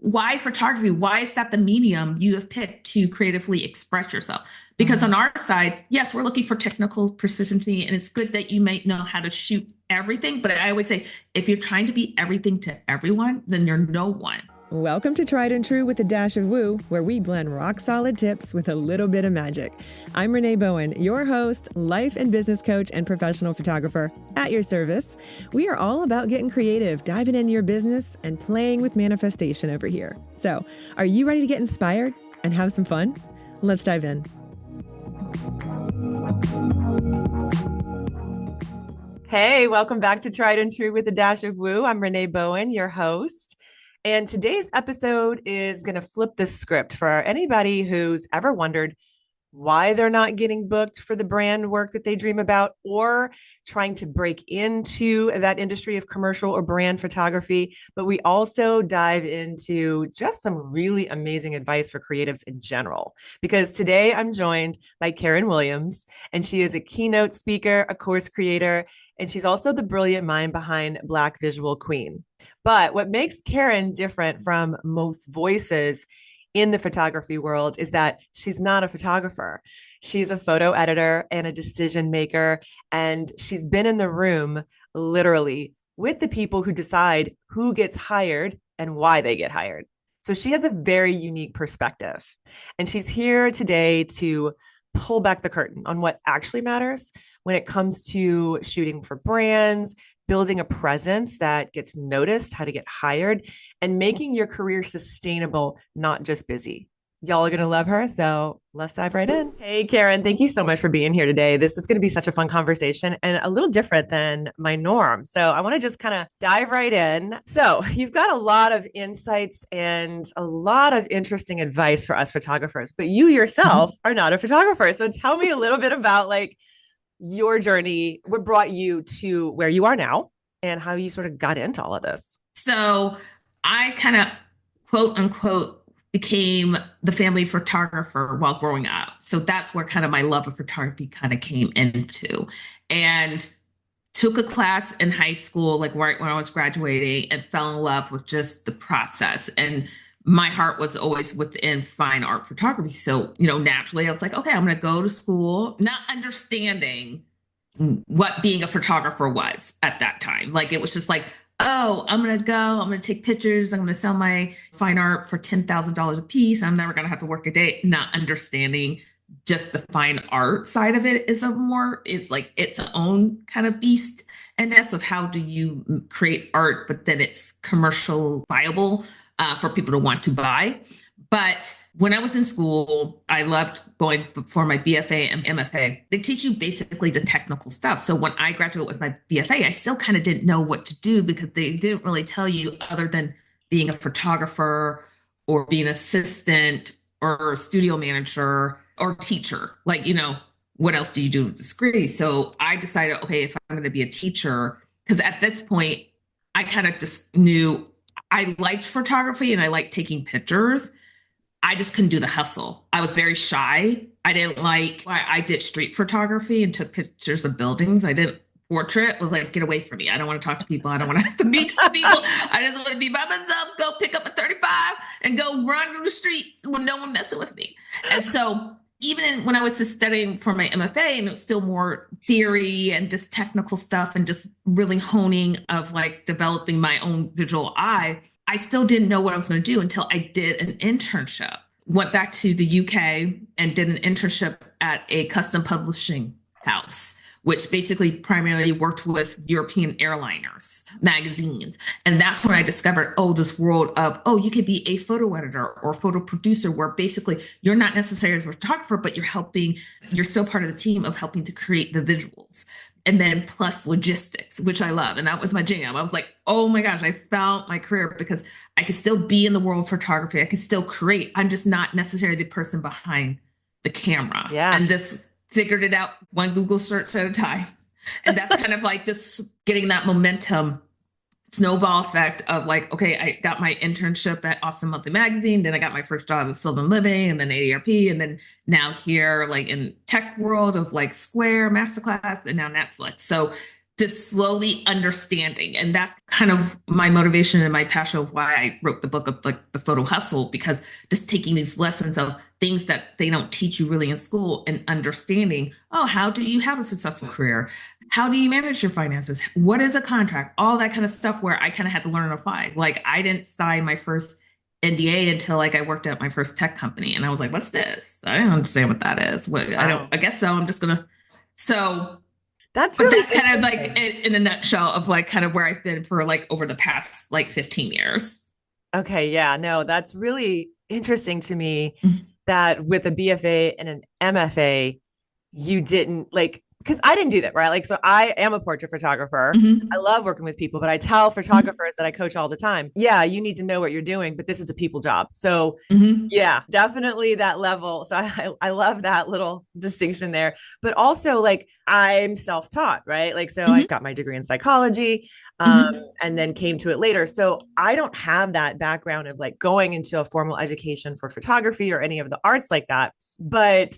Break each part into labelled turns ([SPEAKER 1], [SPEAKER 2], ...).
[SPEAKER 1] why photography? Why is that the medium you have picked to creatively express yourself? Because on our side, yes, we're looking for technical proficiency, and it's good that you might know how to shoot everything. But I always say, if you're trying to be everything to everyone, then you're no one.
[SPEAKER 2] Welcome to Tried and True with a Dash of Woo, where we blend rock solid tips with a little bit of magic. I'm Renee Bowen, your host, life and business coach, and professional photographer at your service. We are all about getting creative, diving into your business, and playing with manifestation over here. So, are you ready to get inspired and have some fun? Let's dive in. Hey, welcome back to Tried and True with a Dash of Woo. I'm Renee Bowen, your host. And today's episode is going to flip the script for anybody who's ever wondered why they're not getting booked for the brand work that they dream about, or trying to break into that industry of commercial or brand photography. But we also dive into just some really amazing advice for creatives in general, because today I'm joined by Karen Williams, and she is a keynote speaker, a course creator, and she's also the brilliant mind behind Black Visual Queen. But what makes Karen different from most voices in the photography world is that she's not a photographer. She's a photo editor and a decision maker. And she's been in the room literally with the people who decide who gets hired and why they get hired. So she has a very unique perspective. And she's here today to pull back the curtain on what actually matters when it comes to shooting for brands, building a presence that gets noticed, how to get hired, and making your career sustainable, not just busy. Y'all are going to love her. So let's dive right in. Hey, Karen, thank you so much for being here today. This is going to be such a fun conversation and a little different than my norm. So I want to just kind of dive right in. So you've got a lot of insights and a lot of interesting advice for us photographers, but you yourself are not a photographer. So tell me a little bit about your journey, what brought you to where you are now, and how you sort of got into all of this.
[SPEAKER 1] So I kind of, quote unquote, became the family photographer while growing up. So that's where kind of my love of photography kind of came into, and took a class in high school, like right when I was graduating, and fell in love with just the process. And my heart was always within fine art photography. So, naturally I was like, okay, I'm going to go to school, not understanding what being a photographer was at that time. Like, it was just like, oh, I'm going to take pictures. I'm going to sell my fine art for $10,000 a piece. I'm never going to have to work a day, not understanding just the fine art side of it is like its own kind of beast. And that's of how do you create art, but then it's commercial viable for people to want to buy. But when I was in school, I loved going for my BFA and MFA. They teach you basically the technical stuff. So when I graduated with my BFA, I still kind of didn't know what to do, because they didn't really tell you other than being a photographer or being an assistant or studio manager or teacher. What else do you do with this degree? So I decided, okay, if I'm going to be a teacher, because at this point, I kind of just knew I liked photography and I liked taking pictures. I just couldn't do the hustle. I was very shy. I did street photography and took pictures of buildings. I didn't portrait. Was like, get away from me. I don't want to talk to people. I don't want to have to meet people. I just want to be by myself, go pick up a 35 and go run through the street with no one messing with me. And so when I was just studying for my MFA, and it was still more theory and just technical stuff and just really honing of developing my own visual eye, I still didn't know what I was going to do until I did an internship. Went back to the UK and did an internship at a custom publishing house, which basically primarily worked with European airliners, magazines. And that's when I discovered, this world of, you could be a photo editor or photo producer, where basically you're not necessarily a photographer, but you're still part of the team of helping to create the visuals. And then plus logistics, which I love. And that was my jam. I was like, oh my gosh, I found my career, because I could still be in the world of photography. I could still create. I'm just not necessarily the person behind the camera.
[SPEAKER 2] Yeah.
[SPEAKER 1] And this figured it out one Google search at a time. And that's kind of like this getting that momentum snowball effect of okay, I got my internship at Austin Monthly Magazine, then I got my first job at Sylvan Living, and then ADRP, and then now here in tech world of Square, Masterclass, and now Netflix. So just slowly understanding. And that's kind of my motivation and my passion of why I wrote the book of like the photo hustle, because just taking these lessons of things that they don't teach you really in school and understanding, oh, how do you have a successful career? How do you manage your finances? What is a contract? All that kind of stuff where I kind of had to learn and apply. Like I didn't sign my first NDA until like I worked at my first tech company and I was like, what's this? I don't understand what that is. What
[SPEAKER 2] Wow.
[SPEAKER 1] I guess so. I'm just gonna so
[SPEAKER 2] That's
[SPEAKER 1] but
[SPEAKER 2] really
[SPEAKER 1] that's kind of like
[SPEAKER 2] interesting.
[SPEAKER 1] in a nutshell of like kind of where I've been for like over the past like 15 years.
[SPEAKER 2] Okay, yeah, no, that's really interesting to me
[SPEAKER 1] Mm-hmm.
[SPEAKER 2] that with a BFA and an MFA, you didn't like, because I didn't do that, right? Like, so I am a portrait photographer. I
[SPEAKER 1] Mm-hmm.
[SPEAKER 2] love working with people, but I tell photographers that I coach all the time, yeah, you need to know what you're doing, but this is a people job. So
[SPEAKER 1] Mm-hmm.
[SPEAKER 2] yeah, definitely that level. So I love that little distinction there. But also, like, I'm self taught, right? Like, so I
[SPEAKER 1] Mm-hmm.
[SPEAKER 2] got my degree in psychology um,
[SPEAKER 1] Mm-hmm.
[SPEAKER 2] and then came to it later. So I don't have that background of like going into a formal education for photography or any of the arts like that. But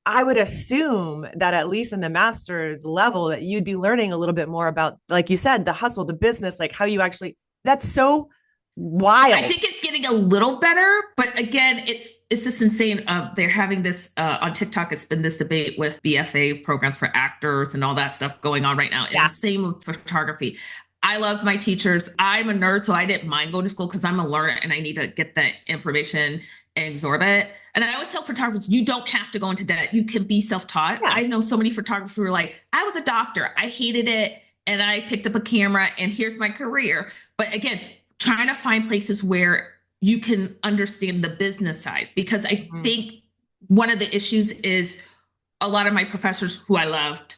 [SPEAKER 2] I would assume that at least in the master's level, that you'd be learning a little bit more about, like you said, the hustle, the business, like how you actually, that's so
[SPEAKER 1] I
[SPEAKER 2] wild.
[SPEAKER 1] think it's getting a little better, but again, it's just insane. They're having this on TikTok. It's been this debate with BFA programs for actors and all that stuff going on right now. It's
[SPEAKER 2] Yeah.
[SPEAKER 1] the same with photography. I love my teachers. I'm a nerd, so I didn't mind going to school because I'm a learner and I need to get that information and absorb it. And I always tell photographers, you don't have to go into debt. You can be self-taught.
[SPEAKER 2] Yeah.
[SPEAKER 1] I know so many photographers who are like, I was a doctor. I hated it. And I picked up a camera and here's my career. But again, trying to find places where you can understand the business side, because I
[SPEAKER 2] Mhm.
[SPEAKER 1] think one of the issues is a lot of my professors who I loved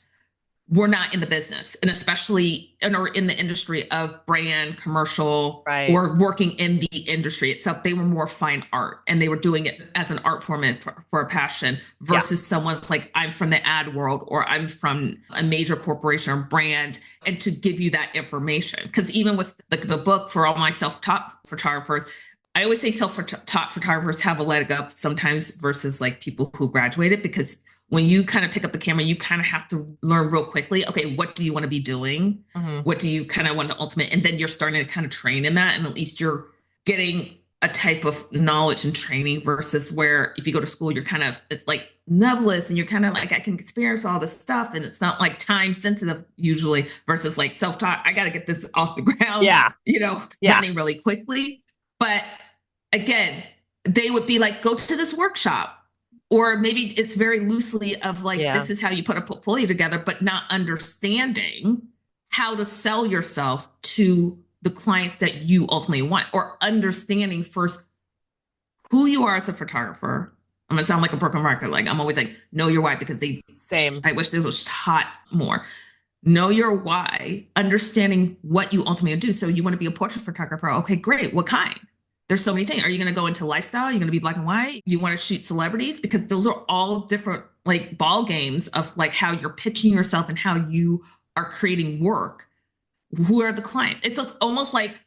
[SPEAKER 1] were not in the business, and especially or in the industry of brand commercial
[SPEAKER 2] Right.
[SPEAKER 1] or working in the industry itself. They were more fine art and they were doing it as an art form and for a passion,
[SPEAKER 2] Yeah.
[SPEAKER 1] versus someone like I'm from the ad world or I'm from a major corporation or brand, and to give you that information. Because even with the book for all my self-taught photographers, I always say self-taught photographers have a leg up sometimes versus like people who graduated, because when you kind of pick up the camera, you kind of have to learn real quickly. Okay, what do you want to be doing?
[SPEAKER 2] Mhm.
[SPEAKER 1] What do you kind of want to ultimate? And then you're starting to kind of train in that. And at least you're getting a type of knowledge and training, versus where if you go to school, you're kind of, it's like nebulous and you're kind of like, I can experience all this stuff. And it's not like time sensitive usually, versus like self taught. I got to get this off the ground,
[SPEAKER 2] Yeah. Yeah.
[SPEAKER 1] running really quickly. But again, they would be like, go to this workshop, or maybe it's very loosely of like,
[SPEAKER 2] Yeah.
[SPEAKER 1] this is how you put a portfolio together, but not understanding how to sell yourself to the clients that you ultimately want, or understanding first who you are as a photographer. I'm gonna sound like a broken record. Like I'm always like, know your why, because
[SPEAKER 2] Same.
[SPEAKER 1] I wish this was taught more. Know your why, understanding what you ultimately do. So you want to be a portrait photographer. Okay, great. What kind? There's so many things. Are you going to go into lifestyle? Are you going to be black and white? You want to shoot celebrities? Because those are all different like ball games of like how you're pitching yourself and how you are creating work. Who are the clients? It's almost like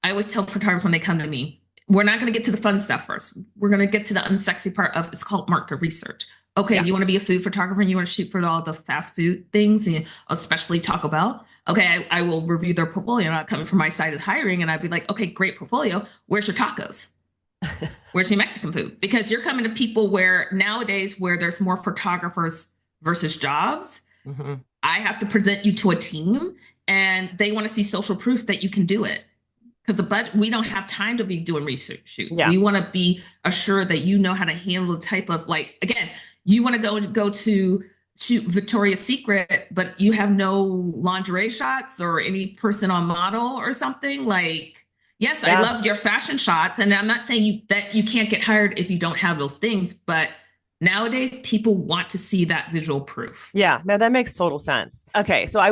[SPEAKER 1] I always tell photographers when they come to me, we're not going to get to the fun stuff first. We're going to get to the unsexy part of, it's called market research. Okay,
[SPEAKER 2] Yeah.
[SPEAKER 1] you want to be a food photographer and you want to shoot for all the fast food things, and especially Taco Bell. Okay, I will review their portfolio. Not coming from my side of hiring, and I'd be like, okay, great portfolio. Where's your tacos? Where's your Mexican food? Because you're coming to people where nowadays, where there's more photographers versus jobs,
[SPEAKER 2] Hmm.
[SPEAKER 1] I have to present you to a team, and they want to see social proof that you can do it, because the budget, we don't have time to be doing research shoots.
[SPEAKER 2] Yeah.
[SPEAKER 1] We want to be assured that you know how to handle the type of like, again, you want to go to shoot Victoria's Secret, but you have no lingerie shots or any person on model or something. Like, yes, I
[SPEAKER 2] Yeah.
[SPEAKER 1] love your fashion shots, and I'm not saying that you can't get hired if you don't have those things, but nowadays people want to see that visual proof.
[SPEAKER 2] Yeah, no, that makes total sense. Okay, so I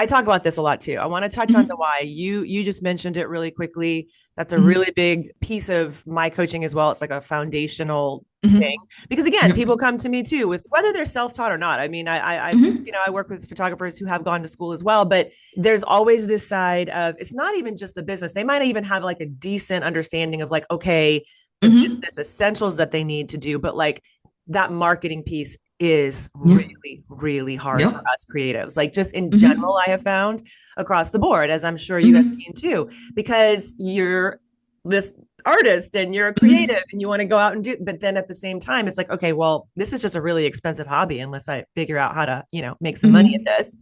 [SPEAKER 2] talk about this a lot too. I want to touch on the
[SPEAKER 1] Mm-hmm.
[SPEAKER 2] why. You just mentioned it really quickly. That's a
[SPEAKER 1] Mm-hmm.
[SPEAKER 2] really big piece of my coaching as well. It's like a foundational thing
[SPEAKER 1] Mm-hmm.
[SPEAKER 2] because again,
[SPEAKER 1] Yep.
[SPEAKER 2] people come to me too with whether they're self-taught or not. I mean,
[SPEAKER 1] Mm-hmm.
[SPEAKER 2] I work with photographers who have gone to school as well, but there's always this side of it's not even just the business. They might even have like a decent understanding of like, okay, the
[SPEAKER 1] Mm-hmm.
[SPEAKER 2] business essentials that they need to do, but like that marketing piece is
[SPEAKER 1] Yeah.
[SPEAKER 2] really, really hard for
[SPEAKER 1] Yep.
[SPEAKER 2] us creatives. Like just in general,
[SPEAKER 1] Hmm.
[SPEAKER 2] I have found across the board, as I'm sure you have
[SPEAKER 1] Hmm.
[SPEAKER 2] seen too, because you're this artist and you're a creative
[SPEAKER 1] Hmm.
[SPEAKER 2] and you want to go out and do, but then at the same time, it's like, okay, well, this is just a really expensive hobby unless I figure out how to, make some money at
[SPEAKER 1] Hmm.
[SPEAKER 2] this.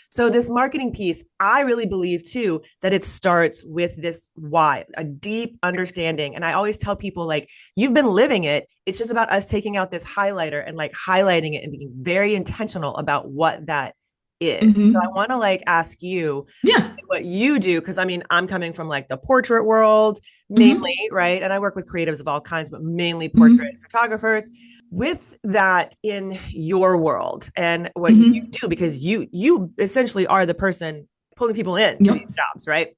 [SPEAKER 2] So this marketing piece, I really believe too that it starts with this why, a deep understanding. And I always tell people like, you've been living it. It's just about us taking out this highlighter and like highlighting it and being very intentional about what that is. So I
[SPEAKER 1] Hmm.
[SPEAKER 2] want to like ask you
[SPEAKER 1] Yeah.
[SPEAKER 2] what you do, because I mean, I'm coming from like the portrait world mainly,
[SPEAKER 1] Hmm.
[SPEAKER 2] right? And I work with creatives of all kinds, but mainly portrait
[SPEAKER 1] Hmm.
[SPEAKER 2] photographers. With that in your world and what you
[SPEAKER 1] Hmm.
[SPEAKER 2] do, because you essentially are the person pulling people in to
[SPEAKER 1] Yep.
[SPEAKER 2] these jobs, right?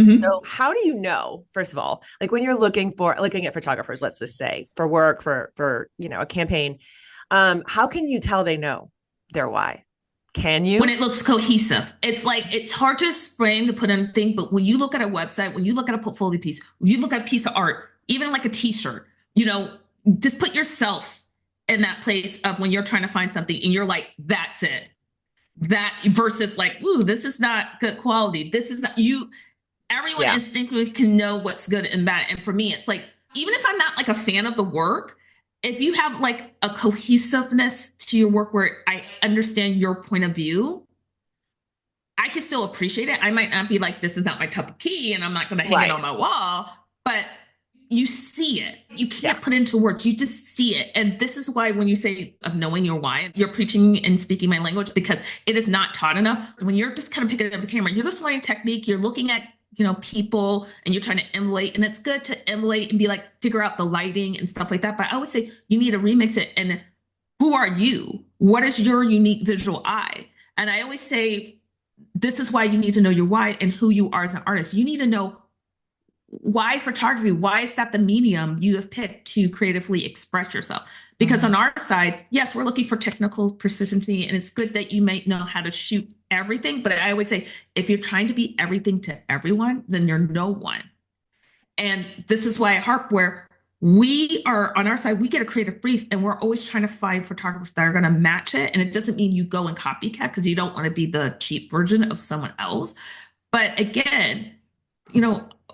[SPEAKER 1] Hmm.
[SPEAKER 2] So how do you know, first of all, like when you're looking at photographers, let's just say for work, for a campaign, how can you tell they know their why? Can
[SPEAKER 1] When
[SPEAKER 2] you?
[SPEAKER 1] it looks cohesive, it's like it's hard to explain to put in a thing, but when you look at a website, when you look at a portfolio piece, when you look at a piece of art, even like a t-shirt, you know, just put yourself in that place of when you're trying to find something and you're like, that's it. That versus like, ooh, this is not good quality. This is not you. Everyone
[SPEAKER 2] Yeah.
[SPEAKER 1] instinctively can know what's good and bad. And for me, it's like, even if I'm not like a fan of the work, if you have like a cohesiveness to your work where I understand your point of view, I can still appreciate it. I might not be like, this is not my cup of tea and I'm not going to hang it
[SPEAKER 2] Right.
[SPEAKER 1] on my wall, but you see it. You
[SPEAKER 2] Yeah.
[SPEAKER 1] can't put it into words. You just see it. And this is why when you say of knowing your why, you're preaching and speaking my language because it is not taught enough. When you're just kind of picking up the camera, you're just learning technique. You're looking at people and you're trying to emulate, and it's good to emulate and be like figure out the lighting and stuff like that, but I always say you need to remix it. And who are you? What is your unique visual eye? And I always say this is why you need to know your why and who you are as an artist. You need to know why photography. Why is that the medium you have picked to creatively express yourself? Because on
[SPEAKER 2] Mhm.
[SPEAKER 1] our side, yes, we're looking for technical proficiency, and it's good that you might know how to shoot everything. But I always say, if you're trying to be everything to everyone, then you're no one. And this is why I harp where we are on our side, we get a creative brief and we're always trying to find photographers that are going to match it. And it doesn't mean you go and copycat because you don't want to be the cheap version of someone else. But again,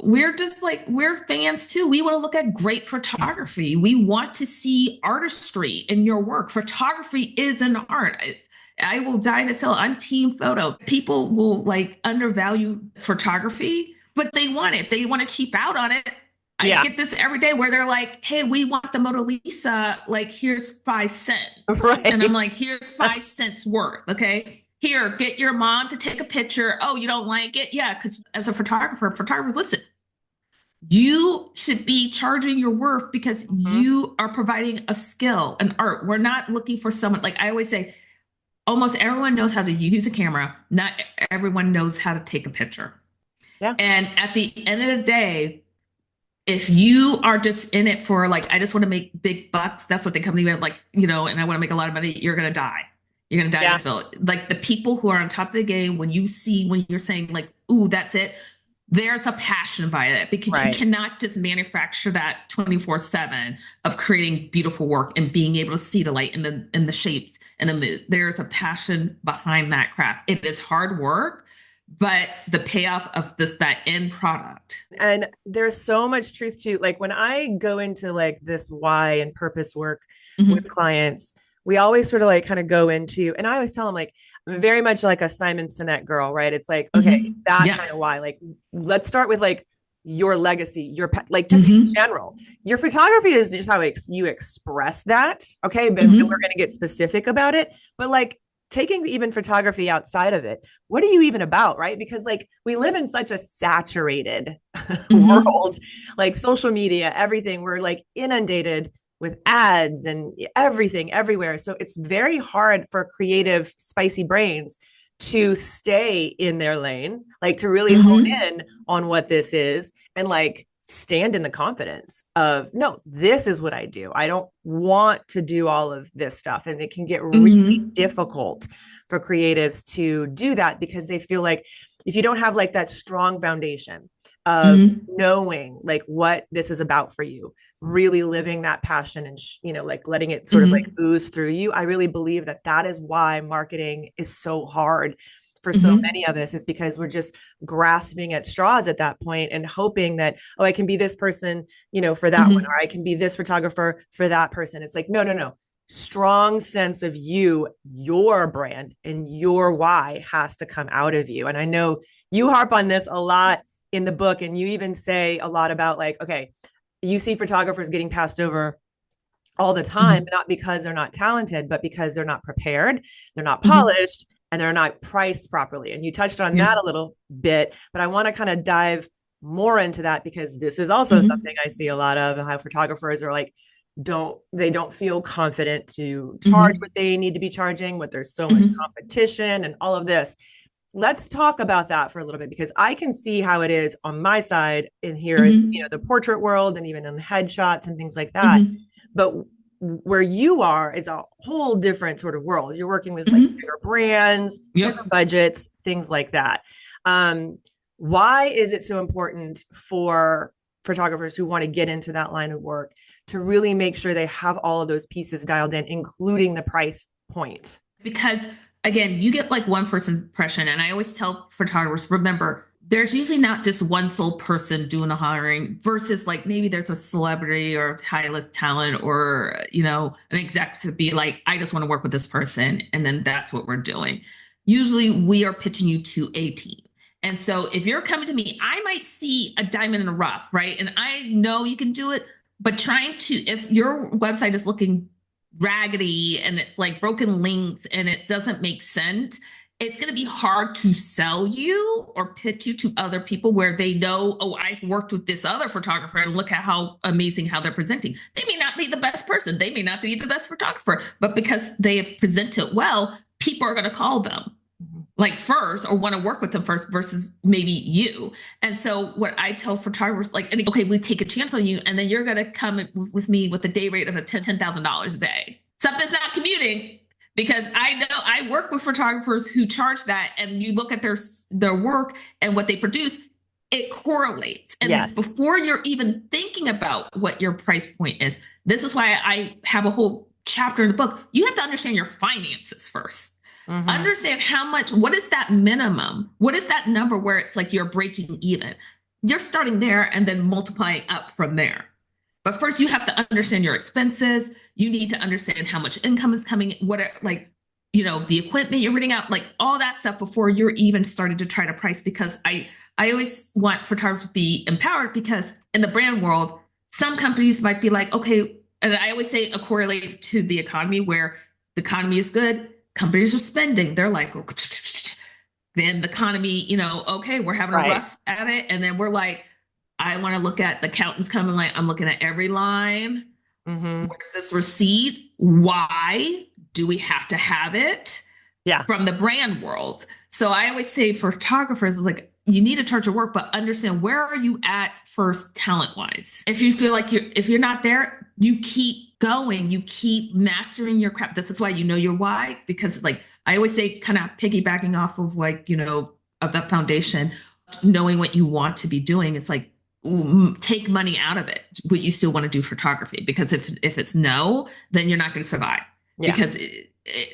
[SPEAKER 1] we're just like, we're fans too. We want to look at great photography. We want to see artistry in your work. Photography is an art. I will die in this hill. I'm team photo. People will like undervalue photography, but they want it. They want to cheap out on it. I
[SPEAKER 2] Yeah.
[SPEAKER 1] get this every day where they're like, hey, we want the Mona Lisa. Like, here's 5 cents. And I'm
[SPEAKER 2] Right.
[SPEAKER 1] like, here's 5 cents worth. Okay. Here, get your mom to take a picture. Oh, you don't like it? Yeah. Because as a photographer, listen, you should be charging your worth because
[SPEAKER 2] Mhm.
[SPEAKER 1] you are providing a skill, an art. We're not looking for someone, like I always say, almost everyone knows how to use a camera. Not everyone knows how to take a picture.
[SPEAKER 2] Yeah.
[SPEAKER 1] And at the end of the day, if you are just in it for like, I just want to make big bucks, that's what they come to me with, like, and I want to make a lot of money, you're gonna die. You're gonna die in
[SPEAKER 2] Yeah.
[SPEAKER 1] this field. Like the people who are on top of the game, when you're saying like, ooh, that's it, there's a passion by it because you
[SPEAKER 2] Right.
[SPEAKER 1] cannot just manufacture that 24/7 of creating beautiful work and being able to see the light in the shapes and the mood. There's a passion behind that craft. It is hard work, but the payoff of that end product.
[SPEAKER 2] And there's so much truth to like when I go into like this why and purpose work with
[SPEAKER 1] Mm-hmm.
[SPEAKER 2] clients, we always sort of like kind of go into, and I always tell them like, I'm very much like a Simon Sinek girl, right? It's like, okay,
[SPEAKER 1] Mm-hmm.
[SPEAKER 2] that
[SPEAKER 1] Yeah.
[SPEAKER 2] kind of why. Like, let's start with like your legacy, like just in
[SPEAKER 1] Mm-hmm.
[SPEAKER 2] general. Your photography is just how you express that. Okay. But we're
[SPEAKER 1] Mm-hmm.
[SPEAKER 2] going to get specific about it. But like, taking even photography outside of it, what are you even about, right? Because like we live in such a saturated
[SPEAKER 1] Mm-hmm.
[SPEAKER 2] world, like social media, everything, we're like inundated with ads and everything everywhere. So it's very hard for creative, spicy brains to stay in their lane, like to really hone
[SPEAKER 1] Mm-hmm.
[SPEAKER 2] in on what this is and like stand in the confidence of, no, this is what I do. I don't want to do all of this stuff. And it can get really
[SPEAKER 1] Mm-hmm.
[SPEAKER 2] difficult for creatives to do that because they feel like if you don't have like that strong foundation, of
[SPEAKER 1] Hmm.
[SPEAKER 2] knowing like what this is about for you, really living that passion and, like letting it sort of like
[SPEAKER 1] Hmm.
[SPEAKER 2] ooze through you. I really believe that that is why marketing is so hard for so
[SPEAKER 1] Hmm.
[SPEAKER 2] many of us, is because we're just grasping at straws at that point and hoping that, oh, I can be this person, for that one, or
[SPEAKER 1] Hmm.
[SPEAKER 2] I can be this photographer for that person. It's like, no, no, no. Strong sense of you, your brand, and your why has to come out of you. And I know you harp on this a lot in the book, and you even say a lot about like, okay, you see photographers getting passed over all the time,
[SPEAKER 1] Hmm.
[SPEAKER 2] not because they're not talented, but because they're not prepared, they're not
[SPEAKER 1] Hmm.
[SPEAKER 2] polished, and they're not priced properly. And you touched on
[SPEAKER 1] Yeah.
[SPEAKER 2] that a little bit, but I want to kind of dive more into that, because this is also something
[SPEAKER 1] Hmm.
[SPEAKER 2] I see a lot of, how photographers are like, don't feel confident to charge
[SPEAKER 1] Hmm.
[SPEAKER 2] what they need to be charging, what there's so much
[SPEAKER 1] Hmm.
[SPEAKER 2] competition and all of this. Let's talk about that for a little bit, because I can see how it is on my side in here,
[SPEAKER 1] Hmm.
[SPEAKER 2] the portrait world, and even in the headshots and things like that.
[SPEAKER 1] Hmm.
[SPEAKER 2] But where you are is a whole different sort of world. You're working with like
[SPEAKER 1] Hmm.
[SPEAKER 2] bigger brands, bigger
[SPEAKER 1] Yep.
[SPEAKER 2] budgets, things like that. Um, why is it so important for photographers who want to get into that line of work to really make sure they have all of those pieces dialed in, including the price point?
[SPEAKER 1] Because again, you get like one person's impression. And I always tell photographers, remember, there's usually not just one sole person doing the hiring versus like maybe there's a celebrity or high list talent or, an exec to be like, I just want to work with this person. And then that's what we're doing. Usually we are pitching you to a team. And so if you're coming to me, I might see a diamond in the rough, right? And I know you can do it, but trying to, if your website is looking raggedy and it's like broken links and it doesn't make sense, it's going to be hard to sell you or pitch you to other people where they know, oh, I've worked with this other photographer and look at how amazing how they're presenting. They may not be the best person, they may not be the best photographer, but because they have presented well, people are going to call them like first or want to work with them first versus maybe you. And so what I tell photographers, like, okay, we take a chance on you and then you're going to come with me with a day rate of $10,000 a day. Something's not commuting because I know I work with photographers who charge that, and you look at their work and what they produce, it correlates. And
[SPEAKER 2] Yes.
[SPEAKER 1] before you're even thinking about what your price point is, this is why I have a whole chapter in the book. You have to understand your finances first.
[SPEAKER 2] Mm-hmm.
[SPEAKER 1] Understand how much, what is that minimum? What is that number where it's like you're breaking even? You're starting there and then multiplying up from there. But first, you have to understand your expenses. You need to understand how much income is coming, what are like, the equipment you're renting out, like all that stuff before you're even starting to try to price. Because I always want photographers to be empowered because in the brand world, some companies might be like, okay, and I always say a correlate to the economy where the economy is good, companies are spending. They're like, oh, then the economy, okay, we're having a
[SPEAKER 2] Right.
[SPEAKER 1] rough at it. And then we're like, I want to look at the accountants coming, like, I'm looking at every line.
[SPEAKER 2] Mm-hmm.
[SPEAKER 1] Where's this receipt? Why do we have to have it?
[SPEAKER 2] Yeah.
[SPEAKER 1] From the brand world. So I always say for photographers, it's like you need to charge your work, but understand where are you at first talent wise. If you feel like if you're not there, you keep going, you keep mastering your craft. This is why you know your why, because like I always say, kind of piggybacking off of like, of that foundation, knowing what you want to be doing. It's like take money out of it, but you still want to do photography, because if it's no, then you're not going to survive,
[SPEAKER 2] Yeah.
[SPEAKER 1] because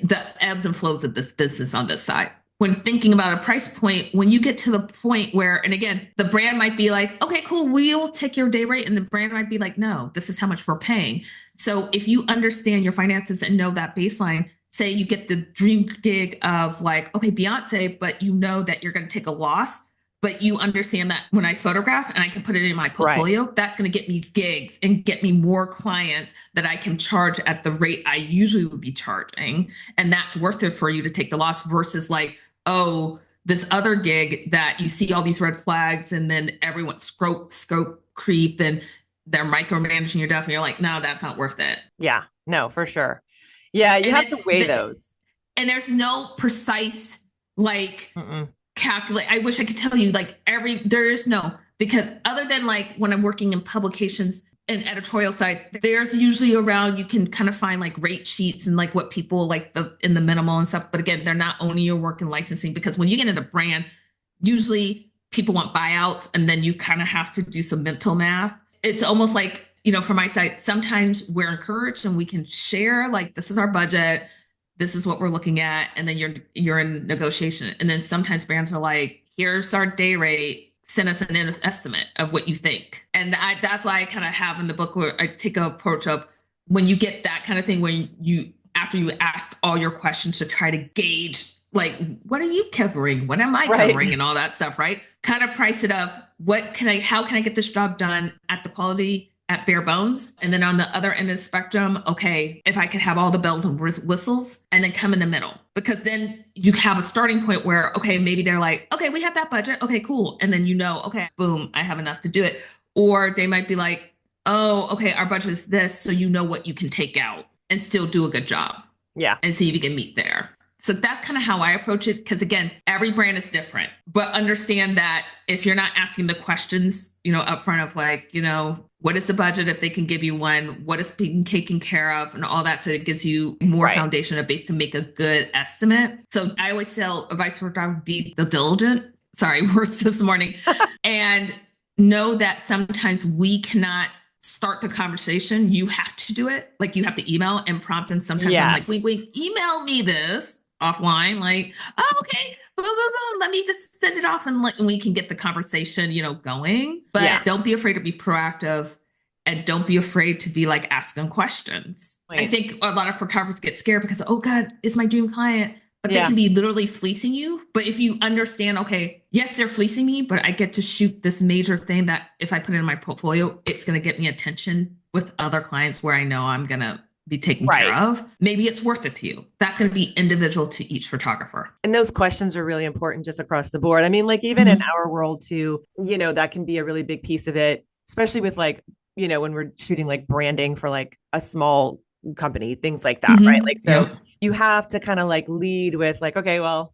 [SPEAKER 1] the ebbs and flows of this business on this side. When thinking about a price point, when you get to the point where, and again, the brand might be like, okay, cool, we'll take your day rate. And the brand might be like, no, this is how much we're paying. So if you understand your finances and know that baseline, say you get the dream gig of like, okay, Beyonce, but you know that you're going to take a loss, but you understand that when I photograph and I can put it in my
[SPEAKER 2] Right.
[SPEAKER 1] portfolio, that's going to get me gigs and get me more clients that I can charge at the rate I usually would be charging. And that's worth it for you to take the loss versus like, oh, this other gig that you see all these red flags and then everyone scope creep and they're micromanaging your stuff and you're like, no, that's not worth it.
[SPEAKER 2] Yeah. No, for sure. Yeah, you
[SPEAKER 1] And
[SPEAKER 2] have
[SPEAKER 1] it's
[SPEAKER 2] to weigh those.
[SPEAKER 1] and there's no precise like
[SPEAKER 2] Mm-mm.
[SPEAKER 1] calculate. I wish I could tell you like there is no, because other than like when I'm working in publications and editorial side, there's usually around, you can kind of find like rate sheets and like what people like in the minimal and stuff. But again, they're not owning your work and licensing, because when you get into brand, usually people want buyouts, and then you kind of have to do some mental math. It's almost like, from my side, sometimes we're encouraged and we can share, like, this is our budget, this is what we're looking at, and then you're in negotiation. And then sometimes brands are like, here's our day rate, send us an estimate of what you think. And that's why I kind of have in the book where I take an approach of, when you get that kind of thing, when you after you ask all your questions to try to gauge, like, what are you covering, what am I covering, and all that stuff, right? Kind of price it up. How can I get this job done at the quality, at bare bones? And then on the other end of the spectrum, okay, if I could have all the bells and whistles, and then come in the middle, because then you have a starting point where, okay, maybe they're like, okay, we have that budget, okay, cool. And then, okay, boom, I have enough to do it. Or they might be like, oh, okay, our budget is this, so what you can take out and still do a good job.
[SPEAKER 2] Yeah.
[SPEAKER 1] And see if you can meet there. So that's kind of how I approach it. Because again, every brand is different, but understand that if you're not asking the questions, up front of like, what is the budget if they can give you one, what is being taken care of and all that. So it gives you more foundation, a base to make a good estimate. So I always tell advice for photography, be the diligent, sorry, words this morning, and know that sometimes we cannot start the conversation. You have to do it. Like, you have to email and prompt. And sometimes I'm like, wait, email me this offline. Like, oh, okay, boom, boom, boom. Let me just send it off, and we can get the conversation, going. But don't be afraid to be proactive, and don't be afraid to be like asking questions. I think a lot of photographers get scared because, oh God, it's my dream client. But they can be literally fleecing you. But if you understand, okay, yes, they're fleecing me, but I get to shoot this major thing that if I put it in my portfolio, it's going to get me attention with other clients where I know I'm going to be taken care of. Maybe it's worth it to you. That's going to be individual to each photographer.
[SPEAKER 2] And those questions are really important just across the board. I mean, like, even in our world too, that can be a really big piece of it, especially with like, when we're shooting like branding for like a small company, things like that, right? Like, so you have to kind of like lead with like, okay, well,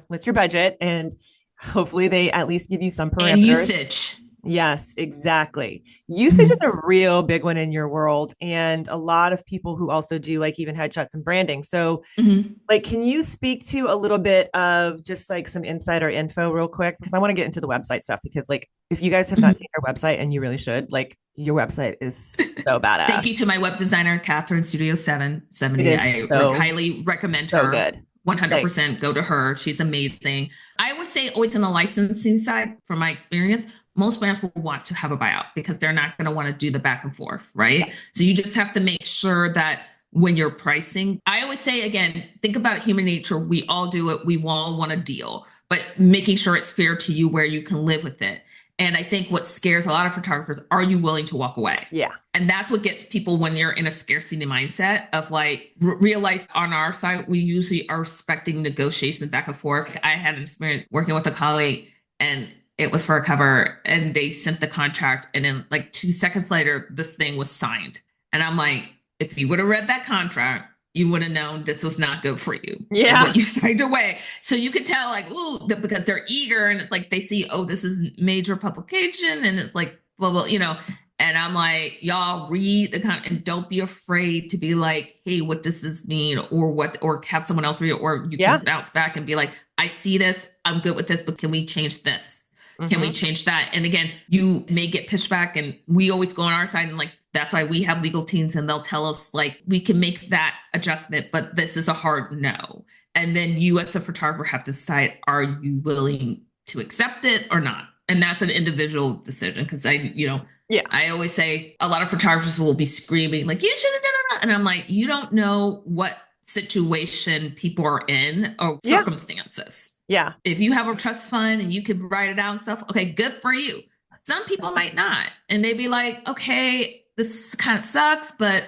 [SPEAKER 2] what's your budget? And hopefully they at least give you some parameters.
[SPEAKER 1] And usage.
[SPEAKER 2] Yes, exactly. Usage is a real big one in your world. And a lot of people who also do like even headshots and branding. So like, can you speak to a little bit of just like some insider info real quick? Because I want to get into the website stuff, because like, if you guys have not seen our website, and you really should, like, your website is so badass.
[SPEAKER 1] Thank you to my web designer, Catherine, Studio 770. I highly recommend her.
[SPEAKER 2] Good.
[SPEAKER 1] 100% go to her. She's amazing. I would say always on the licensing side, from my experience, most brands will want to have a buyout because they're not going to want to do the back and forth, right? So you just have to make sure that when you're pricing, I always say, again, think about human nature. We all do it. We all want a deal, but making sure it's fair to you where you can live with it. And I think what scares a lot of photographers, are you willing to walk away?
[SPEAKER 2] Yeah.
[SPEAKER 1] And that's what gets people when you're in a scarcity mindset of like, realize on our side, we usually are expecting negotiations back and forth. I had an experience working with a colleague, and it was for a cover, and they sent the contract, and then like 2 seconds later, this thing was signed. And I'm like, if you would have read that contract, you would have known this was not good for you.
[SPEAKER 2] Yeah.
[SPEAKER 1] What you signed away. So you could tell like, ooh, because they're eager, and it's like, they see, oh, this is major publication, and it's like, well, and I'm like, y'all read the contract, and don't be afraid to be like, hey, what does this mean? Or have someone else read it, or you can bounce back and be like, I see this, I'm good with this, but can we change this? Can we change that? And again, you may get pushback, and we always go on our side, and like, that's why we have legal teams, and they'll tell us like, we can make that adjustment, but this is a hard no. And then you as a photographer have to decide, are you willing to accept it or not? And that's an individual decision. Because I always say a lot of photographers will be screaming like, you should have done it. And I'm like, you don't know what situation people are in or circumstances.
[SPEAKER 2] Yeah.
[SPEAKER 1] If you have a trust fund and you can write it out and stuff, okay, good for you. Some people might not. And they'd be like, okay, this kind of sucks, but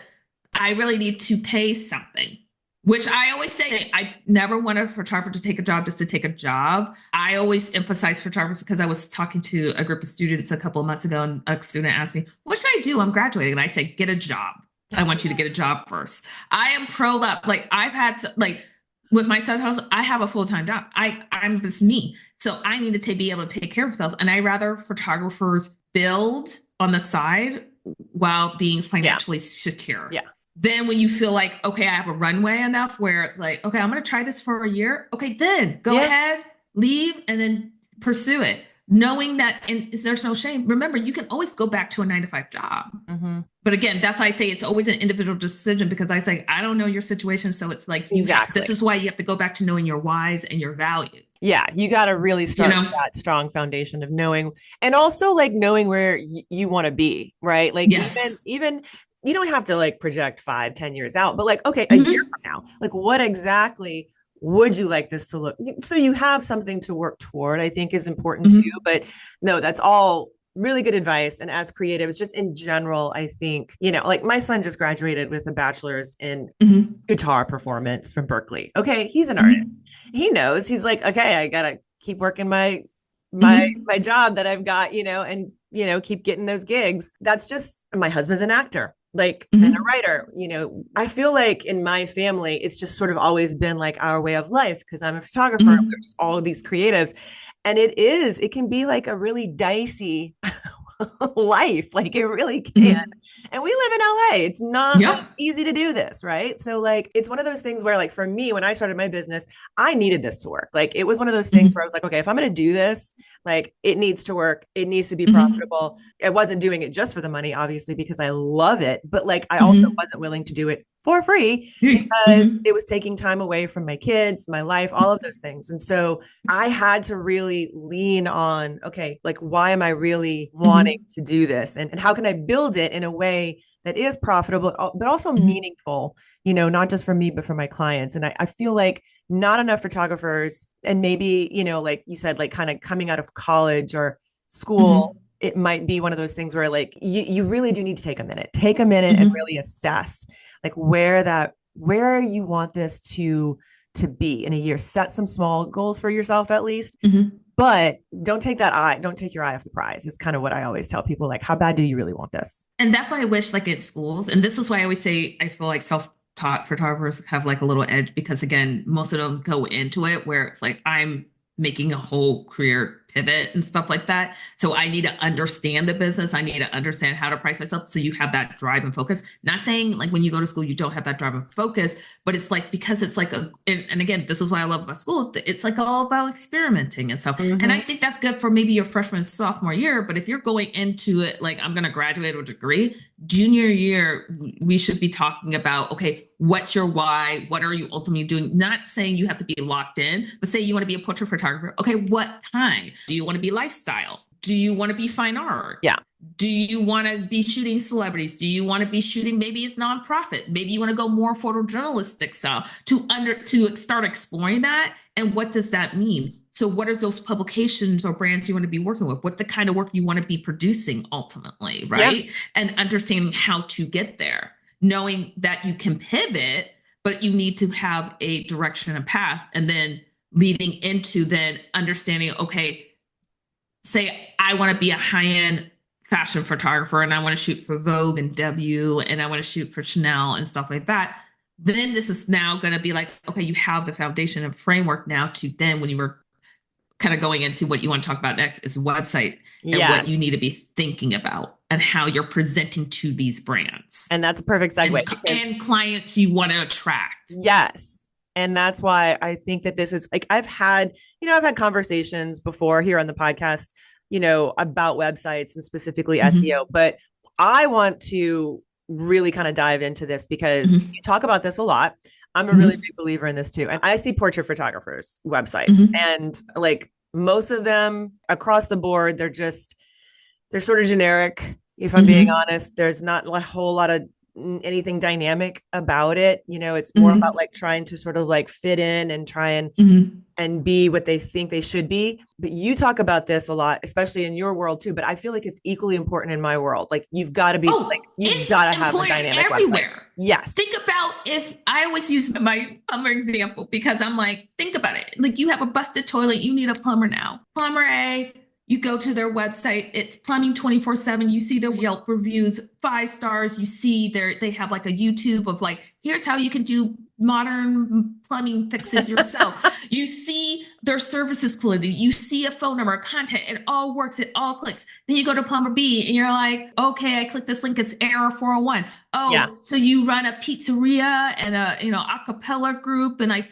[SPEAKER 1] I really need to pay something. Which I always say, I never want a photographer to take a job just to take a job. I always emphasize photographers, because I was talking to a group of students a couple of months ago, and a student asked me, what should I do? I'm graduating. And I say, get a job. I want you to get a job first. I am pro that. Like, I've had, like, with my side hustle, I have a full-time job. I'm just me. So I need to be able to take care of myself. And I rather photographers build on the side while being financially secure.
[SPEAKER 2] Yeah.
[SPEAKER 1] Then when you feel like, okay, I have a runway enough where it's like, okay, I'm going to try this for a year. Okay, then go ahead, leave, and then pursue it. knowing that, and there's no shame. Remember, you can always go back to a 9 to 5 job.
[SPEAKER 2] Mm-hmm.
[SPEAKER 1] But again, that's why I say it's always an individual decision, because I say, I don't know your situation. So it's like,
[SPEAKER 2] Exactly.
[SPEAKER 1] this is why you have to go back to knowing your whys and your value,
[SPEAKER 2] Yeah, you got to really
[SPEAKER 1] you
[SPEAKER 2] start
[SPEAKER 1] know?
[SPEAKER 2] with that strong foundation of knowing, and also like knowing where you want to be, right? Like
[SPEAKER 1] Yes.
[SPEAKER 2] even you don't have to like project 5, 10 years out, but like, okay, a year
[SPEAKER 1] Mm-hmm.
[SPEAKER 2] from now, like what exactly would you like this to look, so you have something to work toward, I think is important too.
[SPEAKER 1] Mm-hmm.
[SPEAKER 2] But no, that's all really good advice. And as creatives, just in general, I think, like my son just graduated with a bachelor's in
[SPEAKER 1] Mm-hmm.
[SPEAKER 2] guitar performance from Berkeley. Okay, he's an artist.
[SPEAKER 1] Mm-hmm.
[SPEAKER 2] He knows. He's like, okay, I gotta keep working
[SPEAKER 1] Mm-hmm.
[SPEAKER 2] my job that I've got, and keep getting those gigs. That's just, my husband's an actor, like, and a
[SPEAKER 1] Mm-hmm.
[SPEAKER 2] writer. I feel like in my family, it's just sort of always been like our way of life, because I'm a photographer. We're
[SPEAKER 1] Mm-hmm.
[SPEAKER 2] just all of these creatives, and it can be like a really dicey life. Like it really can.
[SPEAKER 1] Mm-hmm.
[SPEAKER 2] And we live in LA. It's not like
[SPEAKER 1] Yep.
[SPEAKER 2] easy to do this, right? So like it's one of those things where, like, for me, when I started my business, I needed this to work. Like it was one of those things
[SPEAKER 1] Mm-hmm.
[SPEAKER 2] where I was like, okay, if I'm going to do this, like it needs to work. It needs to be
[SPEAKER 1] Mm-hmm.
[SPEAKER 2] profitable. I wasn't doing it just for the money, obviously, because I love it, but like I also
[SPEAKER 1] Mm-hmm.
[SPEAKER 2] wasn't willing to do it for free because
[SPEAKER 1] Mm-hmm.
[SPEAKER 2] it was taking time away from my kids, my life, all of those things. And so I had to really lean on, okay, like, why am I really wanting
[SPEAKER 1] Mm-hmm.
[SPEAKER 2] to do this? And how can I build it in a way that is profitable, but also
[SPEAKER 1] Mm-hmm.
[SPEAKER 2] meaningful, not just for me, but for my clients. And I feel like not enough photographers, and maybe, like you said, like kind of coming out of college or school,
[SPEAKER 1] Mm-hmm.
[SPEAKER 2] it might be one of those things where like you really do need to take a minute and
[SPEAKER 1] Mm-hmm.
[SPEAKER 2] really assess like where you want this to be in a year. Set some small goals for yourself at least,
[SPEAKER 1] Mm-hmm.
[SPEAKER 2] but don't take your eye off the prize, is kind of what I always tell people. Like, how bad do you really want this?
[SPEAKER 1] And that's why I wish, like in schools, and this is why I always say I feel like self-taught photographers have like a little edge, because again, most of them go into it where it's like, I'm making a whole career pivot and stuff like that. So I need to understand the business. I need to understand how to price myself. So you have that drive and focus. Not saying like when you go to school, you don't have that drive and focus, but it's like, because it's like and again, this is what I love about school. It's like all about experimenting and stuff. And I
[SPEAKER 2] Mm-hmm.
[SPEAKER 1] think that's good for maybe your freshman, sophomore year. But if you're going into it, like, I'm going to graduate with a degree, junior year, we should be talking about, okay, what's your why? What are you ultimately doing? Not saying you have to be locked in, but say you want to be a portrait photographer. Okay, what kind? Do you want to be lifestyle? Do you want to be fine art?
[SPEAKER 2] Yeah.
[SPEAKER 1] Do you want to be shooting celebrities? Do you want to be shooting, maybe it's nonprofit? Maybe you want to go more photojournalistic style, to start exploring that. And what does that mean? So what are those publications or brands you want to be working with? What the kind of work you want to be producing ultimately,
[SPEAKER 2] Yeah.
[SPEAKER 1] right? And understanding how to get there, knowing that you can pivot, but you need to have a direction and path. And then leading into then understanding, okay, say I want to be a high-end fashion photographer and I want to shoot for Vogue and W and I want to shoot for Chanel and stuff like that. Then this is now going to be like, okay, you have the foundation and framework now to then, when you were kind of going into what you want to talk about next, is website and what you need
[SPEAKER 2] Yes.
[SPEAKER 1] to be thinking about and how you're presenting to these brands
[SPEAKER 2] And that's a perfect segue, because
[SPEAKER 1] and clients you want to attract.
[SPEAKER 2] yes. And that's why I think that this is like, I've had conversations before here on the podcast, about websites and specifically
[SPEAKER 1] Mm-hmm.
[SPEAKER 2] SEO, but I want to really kind of dive into this because
[SPEAKER 1] Mm-hmm.
[SPEAKER 2] you talk about this a lot. I'm a really
[SPEAKER 1] Mm-hmm.
[SPEAKER 2] big believer in this too. And I see portrait photographers' websites,
[SPEAKER 1] Mm-hmm.
[SPEAKER 2] and like most of them across the board, they're sort of generic. If I'm being
[SPEAKER 1] Mm-hmm.
[SPEAKER 2] honest, there's not a whole lot of anything dynamic about it. It's more about
[SPEAKER 1] Mm-hmm.
[SPEAKER 2] like trying to sort of like fit in and try
[SPEAKER 1] Mm-hmm.
[SPEAKER 2] and be what they think they should be. But you talk about this a lot, especially in your world too. But I feel like it's equally important in my world. Like
[SPEAKER 1] Oh,
[SPEAKER 2] you've
[SPEAKER 1] it's
[SPEAKER 2] got to have a
[SPEAKER 1] employer
[SPEAKER 2] dynamic website.
[SPEAKER 1] everywhere.
[SPEAKER 2] Yes.
[SPEAKER 1] Think about, if I always use my plumber example, because I'm like, think about it. Like, you have a busted toilet, you need a plumber now. Plumber A, you go to their website, it's plumbing 24/7. You see their Yelp reviews, 5 stars. You see they have like a YouTube of like, here's how you can do modern plumbing fixes yourself. You see their services quality. You see a phone number, contact. It all works. It all clicks. Then you go to plumber B and you're like, okay, I click this link. It's error 401.
[SPEAKER 2] Yeah.
[SPEAKER 1] Oh, so you run a pizzeria and a cappella group, and I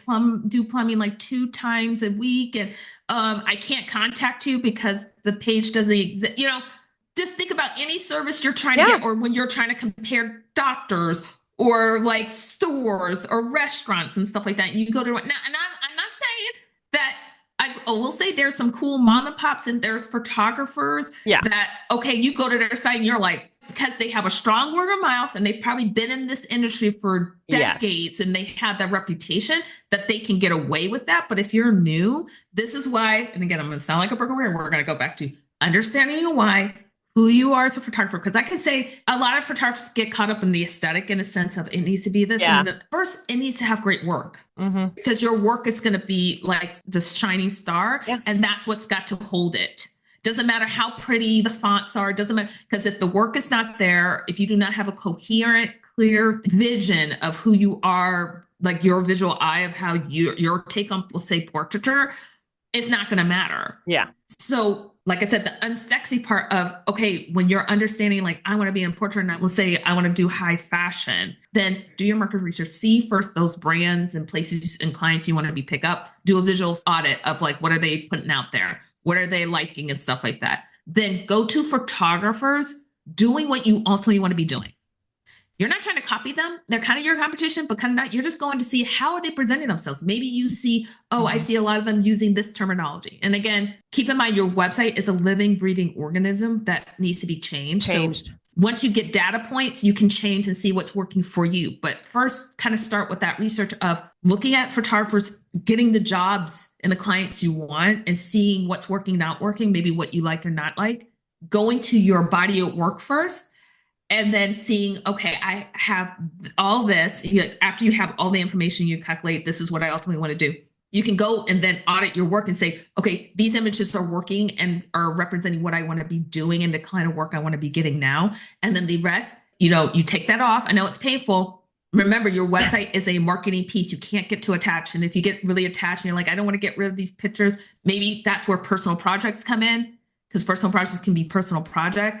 [SPEAKER 1] do plumbing like 2 times a week, and I can't contact you because the page doesn't exist. Just think about any service you're trying to
[SPEAKER 2] Yeah.
[SPEAKER 1] get, or when you're trying to compare doctors or like stores or restaurants and stuff like that. You go to now, and I'm not saying that I will say there's some cool mom and pops and there's photographers
[SPEAKER 2] Yeah.
[SPEAKER 1] that, okay, you go to their site and you're like, because they have a strong word of mouth and they've probably been in this industry for decades, and they have that reputation that they can get away with that. But if you're new, this is why, and again, I'm going to sound like a broken record. We're going to go back to understanding your why, who you are as a photographer. Because I can say a lot of photographers get caught up in the aesthetic in a sense of it needs to be this.
[SPEAKER 2] Yeah.
[SPEAKER 1] And first, it needs to have great work,
[SPEAKER 2] Mm-hmm.
[SPEAKER 1] because your work is going to be like this shining star.
[SPEAKER 2] Yeah.
[SPEAKER 1] And that's what's got to hold it. Doesn't matter how pretty the fonts are. Doesn't matter, because if the work is not there, if you do not have a coherent, clear vision of who you are, like your visual eye of how your take on, we'll say, portraiture, it's not going to matter.
[SPEAKER 2] Yeah.
[SPEAKER 1] So, like I said, the unsexy part of, okay, when you're understanding, like, I want to be in portrait and I will say, I want to do high fashion, then do your market research. See first those brands and places and clients you want to be pick up. Do a visual audit of like, what are they putting out there? What are they liking and stuff like that? Then go to photographers doing what you ultimately want to be doing. You're not trying to copy them. They're kind of your competition, but kind of not. You're just going to see how are they presenting themselves. Maybe you see, I see a lot of them using this terminology. And again, keep in mind, your website is a living, breathing organism that needs to be changed. So once you get data points, you can change and see what's working for you. But first, kind of start with that research of looking at photographers, getting the jobs and the clients you want, and seeing what's working, not working, maybe what you like or not like. Going to your body of work first, and then seeing, okay, I have all this. After you have all the information, you calculate, this is what I ultimately want to do. You can go and then audit your work and say, okay, these images are working and are representing what I want to be doing and the kind of work I want to be getting now. And then the rest, you take that off. I know it's painful. Remember, your website is a marketing piece. You can't get too attached. And if you get really attached and you're like, I don't want to get rid of these pictures, maybe that's where personal projects come in, because personal projects can be personal projects.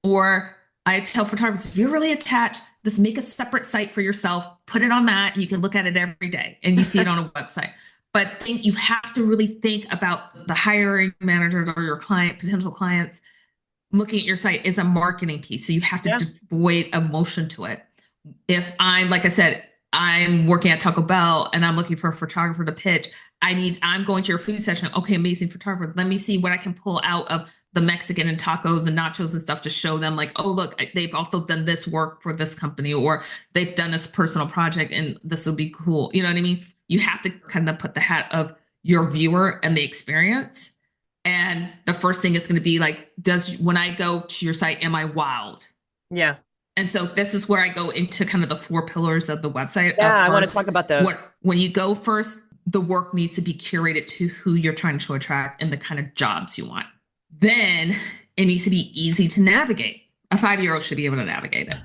[SPEAKER 1] Or I tell photographers, if you're really attached, just make a separate site for yourself, put it on that, and you can look at it every day and you see it on a website. But you have to really think about the hiring managers or your potential clients looking at your site as a marketing piece. So you have to devoid emotion to it. If like I said, I'm working at Taco Bell and I'm looking for a photographer to pitch, I'm going to your food session. Okay, amazing photographer. Let me see what I can pull out of the Mexican and tacos and nachos and stuff to show them, like, oh, look, they've also done this work for this company, or they've done this personal project and this will be cool. You know what I mean? You have to kind of put the hat of your viewer and the experience. And the first thing is going to be like, when I go to your site, am I wowed?
[SPEAKER 2] Yeah.
[SPEAKER 1] And so this is where I go into kind of the 4 pillars of the website.
[SPEAKER 2] Yeah, I want to talk about those.
[SPEAKER 1] When you go first, the work needs to be curated to who you're trying to attract and the kind of jobs you want. Then it needs to be easy to navigate. A 5-year-old should be able to navigate it.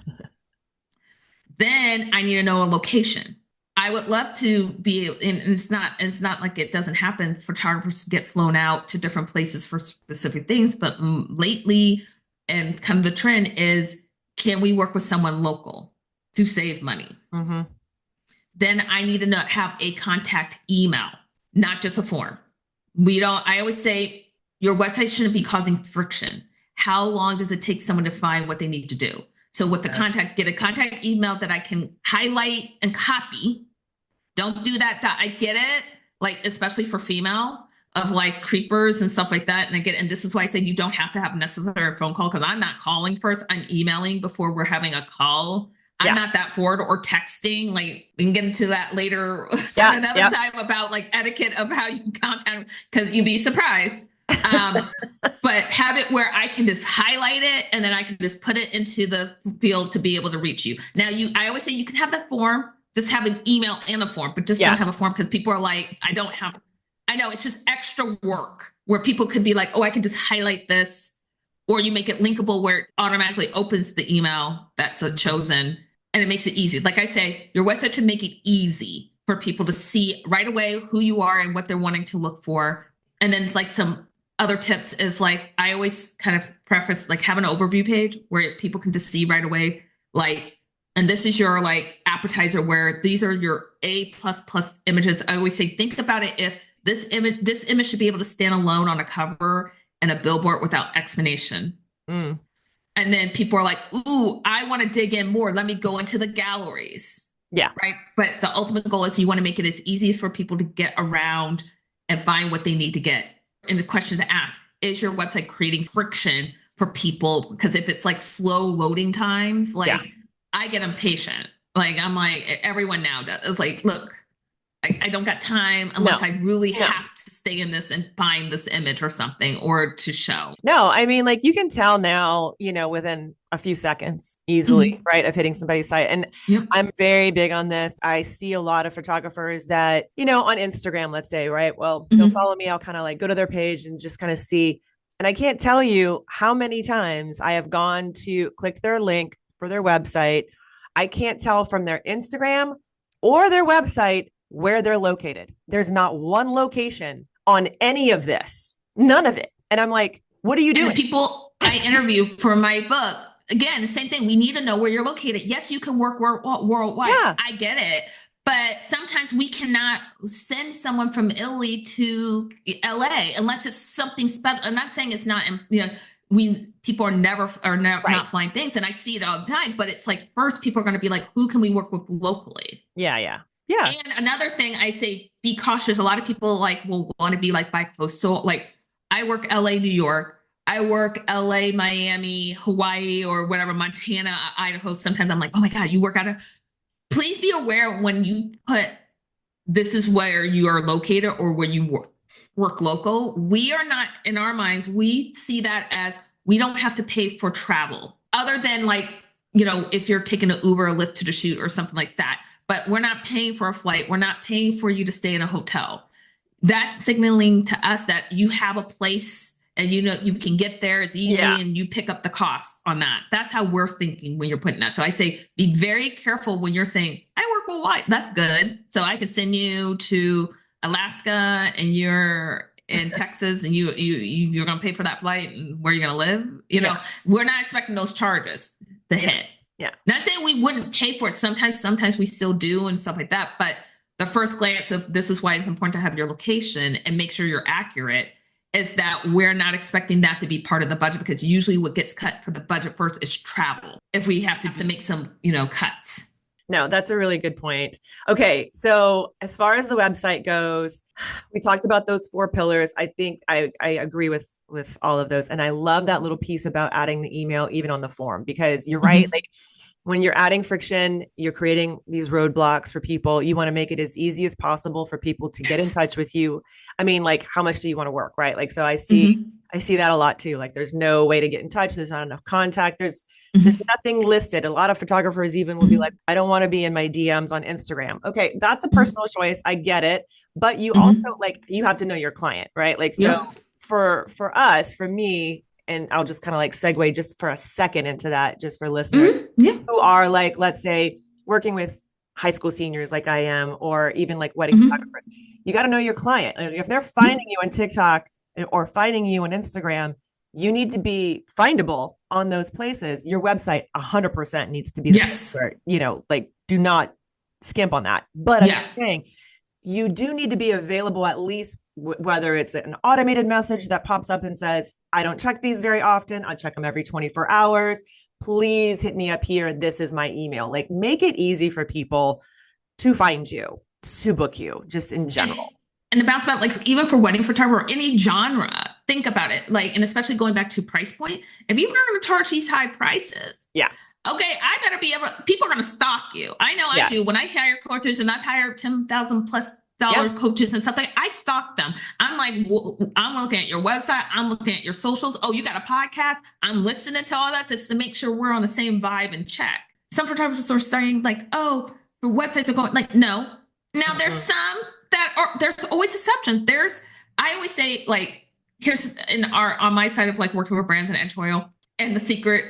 [SPEAKER 1] Then I need to know a location. I would love to be, and it's not like it doesn't happen. Photographers get flown out to different places for specific things, but lately, and kind of the trend is, can we work with someone local to save money? Mm-hmm. Then I need to have a contact email, not just a form. I always say your website shouldn't be causing friction. How long does it take someone to find what they need to do? So with the get a contact email that I can highlight and copy. Don't do that. I get it, like, especially for females, of like creepers and stuff like that. And this is why I say you don't have to have necessarily a phone call, because I'm not calling first. I'm emailing before we're having a call. I'm not that forward, or texting. Like, we can get into that later another time about like etiquette of how you contact, because you'd be surprised. But have it where I can just highlight it and then I can just put it into the field to be able to reach you. Now, I always say you can have the form, just have an email and a form, but just don't have a form, because people are like, I know it's just extra work where people could be like, oh, I can just highlight this, or you make it linkable where it automatically opens the email that's chosen and it makes it easy. Like I say, your website should make it easy. for people to see right away who you are and what they're wanting to look for. And then like some other tips is like, I always kind of preface like have an overview page where people can just see right away, like, and this is your like appetizer where these are your A plus plus images. I always say, think about it. If this image should be able to stand alone on a cover and a billboard without explanation.
[SPEAKER 2] Mm.
[SPEAKER 1] And then people are like, ooh, I want to dig in more. Let me go into the galleries.
[SPEAKER 2] Yeah.
[SPEAKER 1] Right. But the ultimate goal is you want to make it as easy as for people to get around and find what they need to get. And the question to ask, is your website creating friction for people? Because if it's like slow loading times, like I get impatient. Like I'm like, everyone now does. It's like, look, I don't got time unless I really have to stay in this and find this image or something or to show.
[SPEAKER 2] No, I mean, like you can tell now, within a few seconds easily, right, of hitting somebody's site. And I'm very big on this. I see a lot of photographers that, on Instagram, let's say, right? Well, they'll follow me. I'll kind of like go to their page and just kind of see. And I can't tell you how many times I have gone to click their link for their website. I can't tell from their Instagram or their website where they're located. There's not one location on any of this, none of it. And I'm like, what are you doing?
[SPEAKER 1] And the people I interview for my book, again, the same thing. We need to know where you're located. Yes, you can work worldwide. Yeah. I get it. But sometimes we cannot send someone from Italy to LA unless it's something special. I'm not saying it's not, people are not flying things. And I see it all the time, but it's like, first people are going to be like, who can we work with locally?
[SPEAKER 2] Yeah. Yeah. Yeah.
[SPEAKER 1] And another thing I'd say, be cautious. A lot of people like will want to be like bi-coastal. Like I work LA, New York. I work LA, Miami, Hawaii, or whatever, Montana, Idaho. Sometimes I'm like, oh my God, you work out of. Please be aware when you put this is where you are located or where you work local. We are not, in our minds, we see that as we don't have to pay for travel other than like, if you're taking an Uber or Lyft to the shoot or something like that. But we're not paying for a flight. We're not paying for you to stay in a hotel. That's signaling to us that you have a place and you can get there. It's easy and you pick up the costs on that. That's how we're thinking when you're putting that. So I say, be very careful when you're saying, I work worldwide. That's good. So I can send you to Alaska and you're in Texas and you're going to pay for that flight and where you're going to live. We're not expecting those charges to hit.
[SPEAKER 2] Yeah.
[SPEAKER 1] Not saying we wouldn't pay for it. Sometimes we still do and stuff like that. But the first glance of this is why it's important to have your location and make sure you're accurate is that we're not expecting that to be part of the budget because usually what gets cut for the budget first is travel. If we have to make some, cuts.
[SPEAKER 2] No, that's a really good point. Okay. So as far as the website goes, we talked about those 4 pillars. I think I agree with all of those. And I love that little piece about adding the email, even on the form, because you're right. Like when you're adding friction, you're creating these roadblocks for people. You want to make it as easy as possible for people to get in touch with you. I mean, like, how much do you want to work? Right. Like, so I see that a lot too. Like there's no way to get in touch. There's not enough contact. There's nothing listed. A lot of photographers even will be like, I don't want to be in my DMs on Instagram. Okay. That's a personal choice. I get it. But you also you have to know your client, right? Like, so for us, for me, and I'll just kind of like segue just for a second into that, just for listeners who are like, let's say working with high school seniors like I am, or even like wedding photographers, you got to know your client. If they're finding you on TikTok or finding you on Instagram, you need to be findable on those places. Your website 100% needs to be there. Like do not skimp on that. But I'm just saying, you do need to be available at least whether it's an automated message that pops up and says, I don't check these very often. I check them every 24 hours. Please hit me up here. This is my email. Like make it easy for people to find you, to book you, just in general.
[SPEAKER 1] And the bounce back, like even for wedding photographer or any genre, think about it. Like, and especially going back to price point, if you're going to charge these high prices, okay, I better be able, people are going to stalk you. I know I do. When I hire coaches and I've hired $10,000 plus coaches and stuff like I stalk them. I'm like, I'm looking at your website. I'm looking at your socials. Oh, you got a podcast. I'm listening to all that just to make sure we're on the same vibe and check. Some photographers are saying like, oh, the websites are going like, no. Now there's some that are, there's always exceptions. I always say like, here's on my side of like working with brands and editorial, and the secret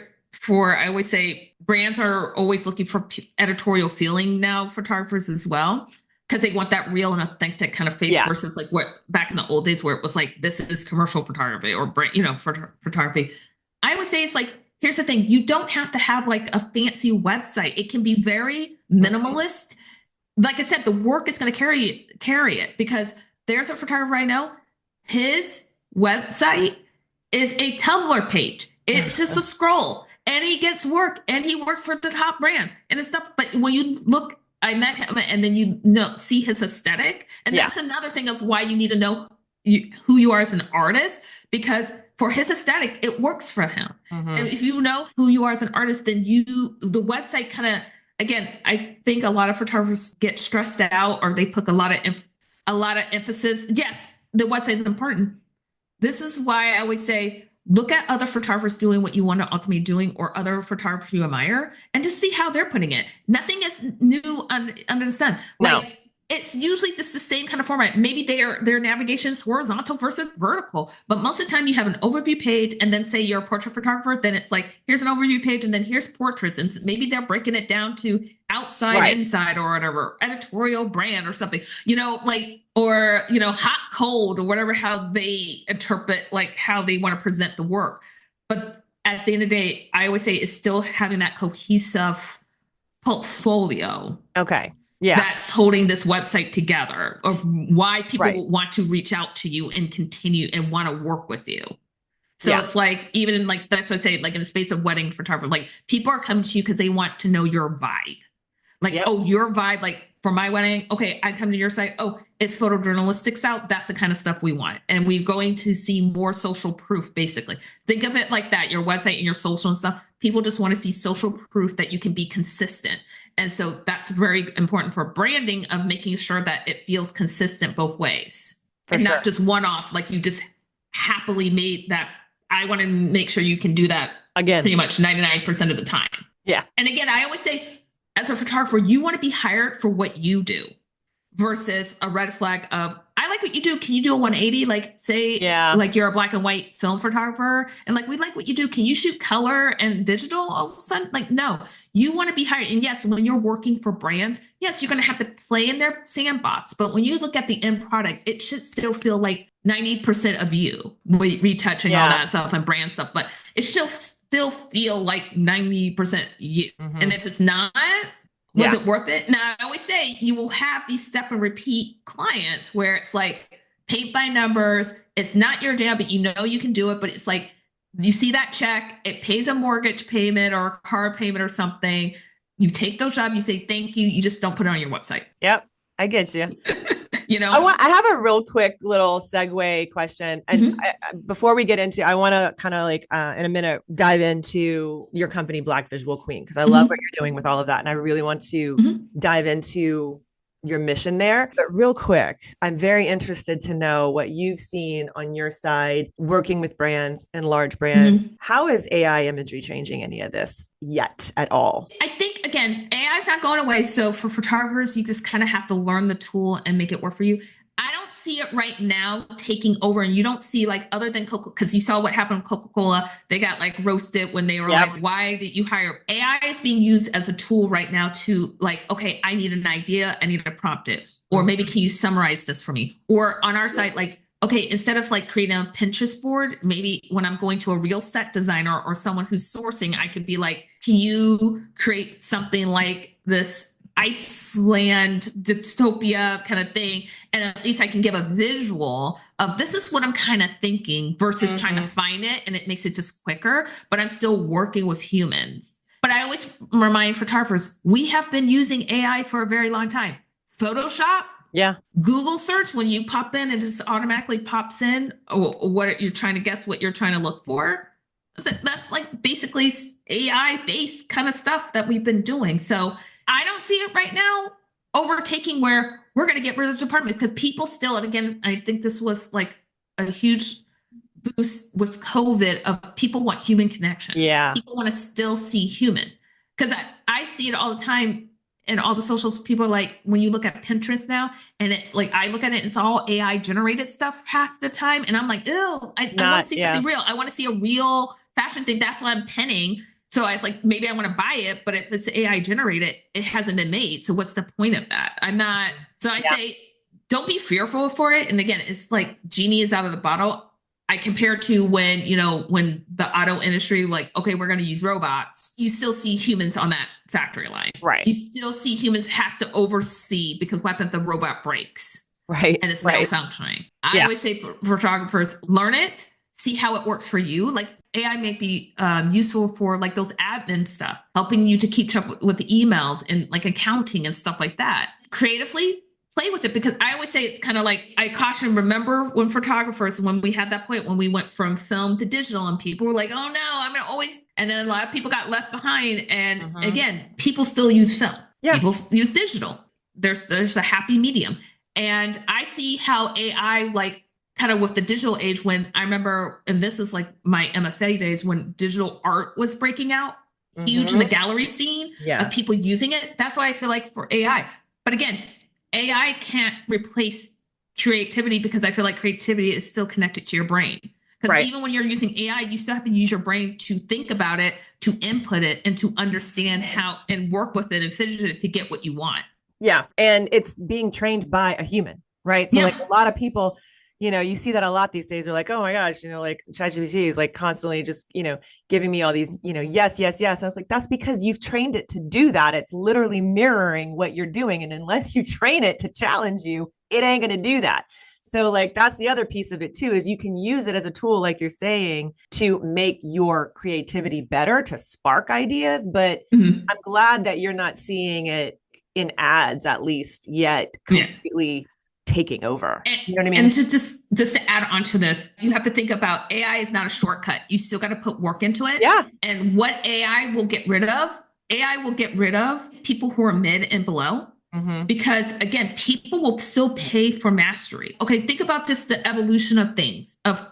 [SPEAKER 1] I always say brands are always looking for editorial feeling now, photographers as well. because they want that real and authentic kind of face
[SPEAKER 2] Yeah.
[SPEAKER 1] versus like what back in the old days where it was like this is commercial photography or brand, you know, photography. I would say it's like here's the thing: you don't have to have like a fancy website. It can be very minimalist. Like I said, the work is going to carry it because there's a photographer I know. His website is a Tumblr page. It's just a scroll, and he gets work, and he works for the top brands and it's stuff. But when you look, I met him, and then you know see his aesthetic, and
[SPEAKER 2] Yeah.
[SPEAKER 1] that's another thing of why you need to know who you are as an artist because for his aesthetic, it works for him. And if you know who you are as an artist, then the website kind of again, I think a lot of photographers get stressed out or they put a lot of emphasis. Yes, the website is important. This is why I always say look at other photographers doing what you want to ultimately doing or other photographers you admire and just see how they're putting it. Nothing is new under the sun.
[SPEAKER 2] No.
[SPEAKER 1] Like it's usually just the same kind of format. Maybe their navigation is horizontal versus vertical, but most of the time you have an overview page and then say you're a portrait photographer, then it's like here's an overview page and then here's portraits, and maybe they're breaking it down to outside,
[SPEAKER 2] Right.
[SPEAKER 1] inside, or whatever, editorial brand or something, you know, like or you know, hot, cold, or whatever how they interpret like how they want to present the work. But at the end of the day, I always say it's still having that cohesive portfolio
[SPEAKER 2] Okay. Yeah.
[SPEAKER 1] that's holding this website together of why people
[SPEAKER 2] Right.
[SPEAKER 1] want to reach out to you and continue and want to work with you. So
[SPEAKER 2] Yeah.
[SPEAKER 1] it's like even in like that's what I say, like in the space of wedding photography, like people are coming to you because they want to know your vibe. Like,
[SPEAKER 2] Yep.
[SPEAKER 1] oh, your vibe, like for my wedding, okay, I come to your site. Oh, it's photojournalistics out. That's the kind of stuff we want. And we're going to see more social proof, basically. Think of it like that, your website and your social and stuff. People just want to see social proof that you can be consistent. And so that's very important for branding of making sure that it feels consistent both ways.
[SPEAKER 2] For
[SPEAKER 1] And
[SPEAKER 2] sure.
[SPEAKER 1] not just one off, like you just happily made that. I want to make sure you can do that
[SPEAKER 2] Again.
[SPEAKER 1] pretty much 99% of the time.
[SPEAKER 2] Yeah.
[SPEAKER 1] And again, I always say, as a photographer, you want to be hired for what you do versus a red flag of, I like what you do. Can you do a 180? Like, say,
[SPEAKER 2] Yeah.
[SPEAKER 1] like you're a black and white film photographer and like, we like what you do. Can you shoot color and digital all of a sudden? Like, no, you want to be hired. And yes, when you're working for brands, yes, you're going to have to play in their sandbox. But when you look at the end product, it should still feel like 90% of you retouching all that stuff and brand stuff, but it still feel like 90% you. And if it's not, was it worth it? Now, I always say you will have these step and repeat clients where it's like paint by numbers. It's not your job, but you know you can do it. But it's like you see that check, it pays a mortgage payment or a car payment or something. You take those jobs, you say thank you. You just don't put it on your website.
[SPEAKER 2] Yep. I get you.
[SPEAKER 1] You know,
[SPEAKER 2] I have a real quick little segue question. And before we get into, I want to kind of like in a minute dive into your company, Black Visual Queen, because I love what you're doing with all of that. And I really want to dive into your mission there. But real quick, I'm very interested to know what you've seen on your side working with brands and large brands. How is AI imagery changing any of this yet at all?
[SPEAKER 1] I think, again, AI is not going away. So for photographers, you just kind of have to learn the tool and make it work for you. I don't see it right now taking over, and you don't see like other than Coca, because you saw what happened with Coca-Cola. They got like roasted when they were like, why did you hire? AI is being used as a tool right now to like, okay, I need an idea, I need to prompt it, or maybe can you summarize this for me? Or on our site, like, okay, instead of like creating a Pinterest board, maybe when I'm going to a real set designer or someone who's sourcing, I could be like, can you create something like this Iceland dystopia kind of thing? And at least I can give a visual of this is what I'm kind of thinking versus trying to find it. And it makes it just quicker, but I'm still working with humans. But I always remind photographers, we have been using AI for a very long time. Photoshop, Google search, when you pop in, it just automatically pops in or what you're trying to guess what you're trying to look for. That's like basically AI based kind of stuff that we've been doing. So I don't see it right now overtaking where we're going to get rid of the department because people still, and again, I think this was like a huge boost with COVID of people want human connection.
[SPEAKER 2] Yeah.
[SPEAKER 1] People want to still see humans because I see it all the time. And all the socials, people are like, when you look at Pinterest now, and it's like, I look at it, it's all AI generated stuff half the time. And I'm like, ew, I want to see something real. I want to see a real fashion thing. That's why I'm pinning So I like maybe I want to buy it, but if it's AI generated, it hasn't been made. So what's the point of that? I'm not. So I
[SPEAKER 2] Yeah.
[SPEAKER 1] say, don't be fearful for it. And again, it's like genie is out of the bottle. I compare to when when the auto industry like, okay, we're going to use robots. You still see humans on that factory line.
[SPEAKER 2] Right.
[SPEAKER 1] You still see humans has to oversee because what if the robot breaks
[SPEAKER 2] Right.
[SPEAKER 1] and it's
[SPEAKER 2] Right.
[SPEAKER 1] malfunctioning? I
[SPEAKER 2] Yeah.
[SPEAKER 1] always say for photographers, learn it, see how it works for you. Like AI may be useful for like those admin stuff, helping you to keep up with the emails and like accounting and stuff like that. Creatively, play with it because I always say it's kind of like I caution. Remember when photographers, when we had that point when we went from film to digital, and people were like, "Oh no, I'm gonna always," and then a lot of people got left behind. And again, people still use film.
[SPEAKER 2] Yeah.
[SPEAKER 1] People use digital. There's a happy medium, and I see how AI like kind of with the digital age when I remember, and this is like my MFA days when digital art was breaking out huge in the gallery scene
[SPEAKER 2] Yeah.
[SPEAKER 1] of people using it. That's why I feel like for AI. But again, AI can't replace creativity because I feel like creativity is still connected to your brain. Because
[SPEAKER 2] Right.
[SPEAKER 1] even when you're using AI, you still have to use your brain to think about it, to input it, and to understand how and work with it and fidget it to get what you want.
[SPEAKER 2] Yeah. And it's being trained by a human, right? So like
[SPEAKER 1] Yeah.
[SPEAKER 2] a lot of people, you see that a lot these days. They're like, oh my gosh, like ChatGPT is like constantly just, giving me all these, yes, yes, yes. I was like, that's because you've trained it to do that. It's literally mirroring what you're doing. And unless you train it to challenge you, it ain't going to do that. So like that's the other piece of it too, is you can use it as a tool, like you're saying, to make your creativity better, to spark ideas. But
[SPEAKER 1] Mhm.
[SPEAKER 2] I'm glad that you're not seeing it in ads, at least yet,
[SPEAKER 1] Yeah.
[SPEAKER 2] completely taking over.
[SPEAKER 1] And,
[SPEAKER 2] You know what I
[SPEAKER 1] and
[SPEAKER 2] mean?
[SPEAKER 1] to just to add on to this, you have to think about AI is not a shortcut. You still got to put work into it.
[SPEAKER 2] Yeah.
[SPEAKER 1] And what AI will get rid of, AI will get rid of people who are mid and below.
[SPEAKER 2] Mm-hmm.
[SPEAKER 1] Because again, people will still pay for mastery. Okay, think about just the evolution of things, of,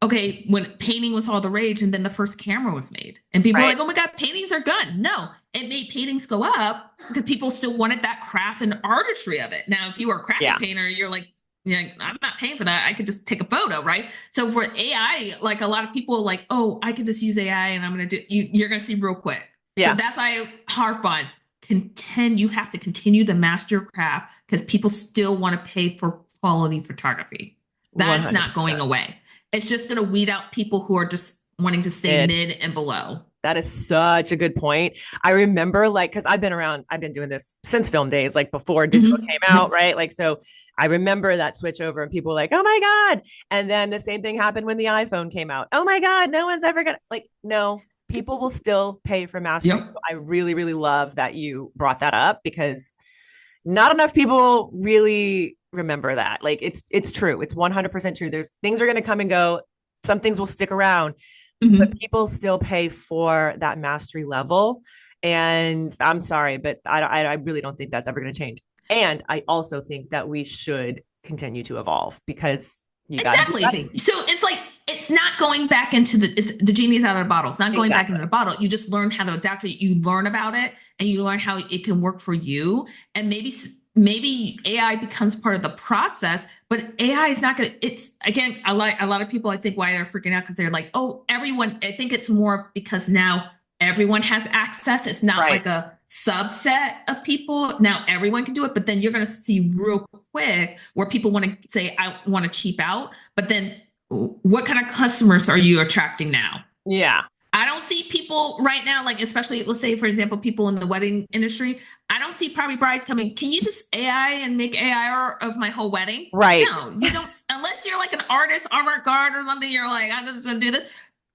[SPEAKER 1] okay, when painting was all the rage and then the first camera was made. And people were
[SPEAKER 2] Right.
[SPEAKER 1] like, oh my God, paintings are gone. No, it made paintings go up because people still wanted that craft and artistry of it. Now, if you were a crappy
[SPEAKER 2] Yeah.
[SPEAKER 1] painter, you're like, yeah, I'm not paying for that. I could just take a photo, right? So for AI, like a lot of people are like, oh, I could just use AI and I'm gonna do you're gonna see real quick. So
[SPEAKER 2] Yeah.
[SPEAKER 1] that's why I harp on you have to continue to master your craft because people still want to pay for quality photography. That's not going
[SPEAKER 2] 100%.
[SPEAKER 1] away. It's just going to weed out people who are just wanting to stay mid and below.
[SPEAKER 2] That is such a good point. I remember like, cause I've been doing this since film days, like before digital
[SPEAKER 1] Mm-hmm.
[SPEAKER 2] came
[SPEAKER 1] Yep.
[SPEAKER 2] out, right? Like, so I remember that switch over and people were like, oh my God. And then the same thing happened when the iPhone came out. Oh my God, no one's ever gonna like, no, people will still pay for mastery. So
[SPEAKER 1] Yep.
[SPEAKER 2] I really, really love that you brought that up because not enough people really remember that. Like it's true. It's 100% true. There's things are going to come and go. Some things will stick around, but
[SPEAKER 1] Mm-hmm.
[SPEAKER 2] people still pay for that mastery level. And I'm sorry, but I really don't think that's ever going to change. And I also think that we should continue to evolve because you got to be
[SPEAKER 1] Exactly.
[SPEAKER 2] ready.
[SPEAKER 1] So it's like it's not going back into the genie is out of the bottle. It's not going back into
[SPEAKER 2] Exactly.
[SPEAKER 1] the bottle. You just learn how to adapt it. You learn about it, and you learn how it can work for you. And maybe AI becomes part of the process, but AI is not going to. It's again a lot of people I think why they're freaking out because they're like, oh, everyone. I think it's more because now everyone has access. It's not
[SPEAKER 2] Right.
[SPEAKER 1] like a subset of people. Now everyone can do it, but then you're going to see real quick where people want to say, I want to cheap out. But then what kind of customers are you attracting now?
[SPEAKER 2] Yeah.
[SPEAKER 1] I don't see people right now, like especially let's say, for example, people in the wedding industry. I don't see probably brides coming. Can you just AI and make AI of my whole wedding?
[SPEAKER 2] Right.
[SPEAKER 1] No, you don't. Unless you're like an artist, avant-garde or something. You're like, I'm just going to do this.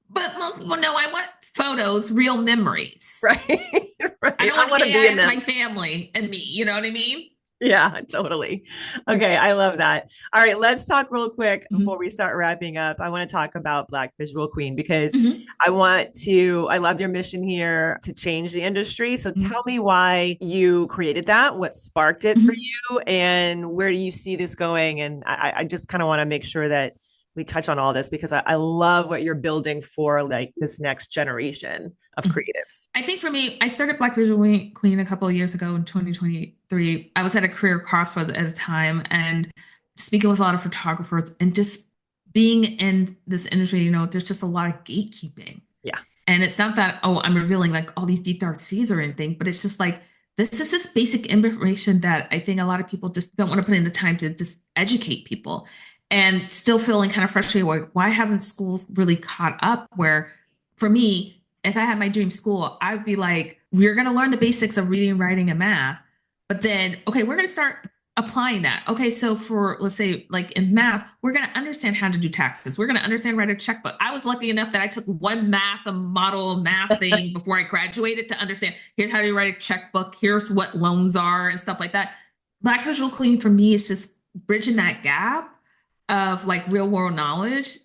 [SPEAKER 1] But most people know I want photos, real memories.
[SPEAKER 2] Right.
[SPEAKER 1] I
[SPEAKER 2] Right.
[SPEAKER 1] don't
[SPEAKER 2] I
[SPEAKER 1] want
[SPEAKER 2] want to be
[SPEAKER 1] AI
[SPEAKER 2] in
[SPEAKER 1] of
[SPEAKER 2] them.
[SPEAKER 1] my family and me. You know what I mean?
[SPEAKER 2] Yeah, totally. Okay, I love that. All right, let's talk real quick before
[SPEAKER 1] Mm-hmm.
[SPEAKER 2] we start wrapping up. I want to talk about Black Visual Queen because
[SPEAKER 1] Mm-hmm.
[SPEAKER 2] I love your mission here to change the industry. So
[SPEAKER 1] Mm-hmm.
[SPEAKER 2] tell me why you created that, what sparked it for
[SPEAKER 1] Mm-hmm.
[SPEAKER 2] you, and where do you see this going? And I just kind of want to make sure that we touch on all this because I love what you're building for like this next generation of creatives.
[SPEAKER 1] I think for me, I started Black Visual Queen a couple of years ago in 2023. I was at a career crossroads at a time and speaking with a lot of photographers and just being in this industry, there's just a lot of gatekeeping.
[SPEAKER 2] Yeah.
[SPEAKER 1] And it's not that, oh, I'm revealing like all these deep dark seas or anything, but it's just like, this is just basic information that I think a lot of people just don't want to put in the time to just educate people and still feeling kind of frustrated. Why haven't schools really caught up? Where for me, if I had my dream school, I'd be like, we're going to learn the basics of reading, writing, and math. But then, okay, we're going to start applying that. Okay, so for let's say like in math, we're going to understand how to do taxes. We're going to understand write a checkbook. I was lucky enough that I took one math, a model math thing before I graduated to understand here's how to write a checkbook, here's what loans are and stuff like that. Black visual cleaning for me is just bridging that gap of like real world knowledge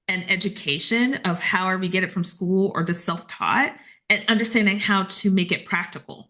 [SPEAKER 1] and education of however we get it from school or just self-taught and understanding how to make it practical.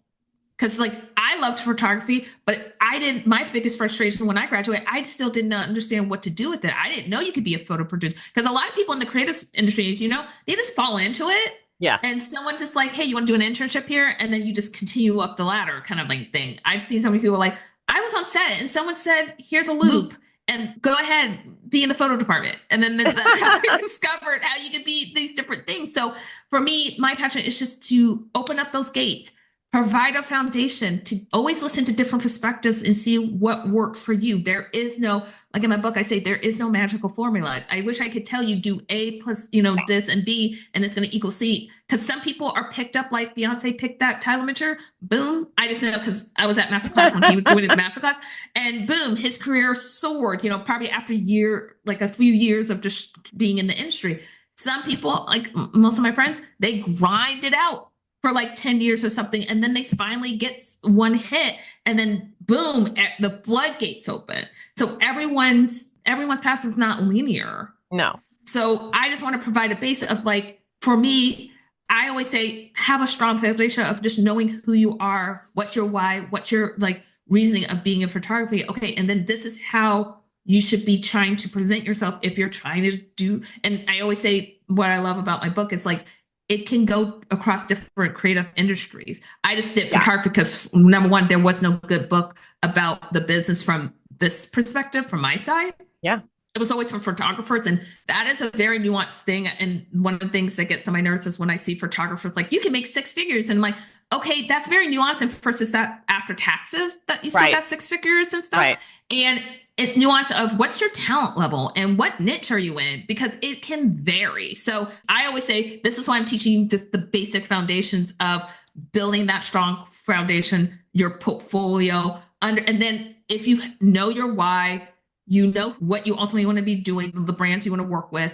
[SPEAKER 1] Because like I loved photography, but I didn't. My biggest frustration when I graduated, I still did not understand what to do with it. I didn't know you could be a photo producer because a lot of people in the creative industries, they just fall into it.
[SPEAKER 2] Yeah.
[SPEAKER 1] And someone just like, hey, you want to do an internship here, and then you just continue up the ladder, kind of like thing. I've seen so many people like, I was on set and someone said, here's a loop. And go ahead, be in the photo department. And then that's how I discovered how you could be these different things. So for me, my passion is just to open up those gates, provide a foundation to always listen to different perspectives and see what works for you. There is no, like in my book, I say there is no magical formula. I wish I could tell you do A plus, this and B, and it's going to equal C. Because some people are picked up like Beyonce picked that Tyler Mitchell. Boom. I just know because I was at masterclass when he was doing his masterclass, and boom, his career soared. Probably after a few years of just being in the industry. Some people, like most of my friends, they grind it out for like 10 years or something. And then they finally get one hit and then boom, the floodgates open. So everyone's path is not linear.
[SPEAKER 2] No.
[SPEAKER 1] So I just want to provide a base of like, for me, I always say, have a strong foundation of just knowing who you are, what's your why, what's your like reasoning of being in photography. Okay. And then this is how you should be trying to present yourself if you're trying to do. And I always say what I love about my book is like, it can go across different creative industries. I just did photography because number one, there was no good book about the business from this perspective, from my side.
[SPEAKER 2] Yeah.
[SPEAKER 1] It was always from photographers. And that is a very nuanced thing. And one of the things that gets on my nerves is when I see photographers like, you can make six figures. And I'm like, okay, that's very nuanced. And first, is that after taxes that you see that six figures and stuff?
[SPEAKER 2] Right.
[SPEAKER 1] And it's nuance of what's your talent level and what niche are you in, because it can vary. So I always say, this is why I'm teaching you just the basic foundations of building that strong foundation, your portfolio and then if you know your why, you know what you ultimately want to be doing, the brands you want to work with,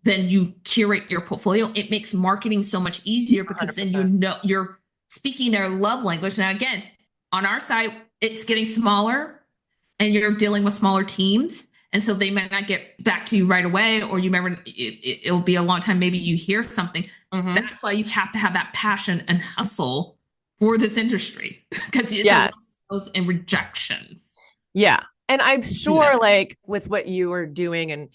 [SPEAKER 1] then you curate your portfolio. It makes marketing so much easier because 100%. Then you're speaking their love language. Now, again, on our side, it's getting smaller and you're dealing with smaller teams. And so they might not get back to you right away, or you remember it'll be a long time. Maybe you hear something. Mm-hmm. That's why you have to have that passion and hustle for this industry because it's those and rejections.
[SPEAKER 2] Yeah. And I'm sure like with what you are doing and,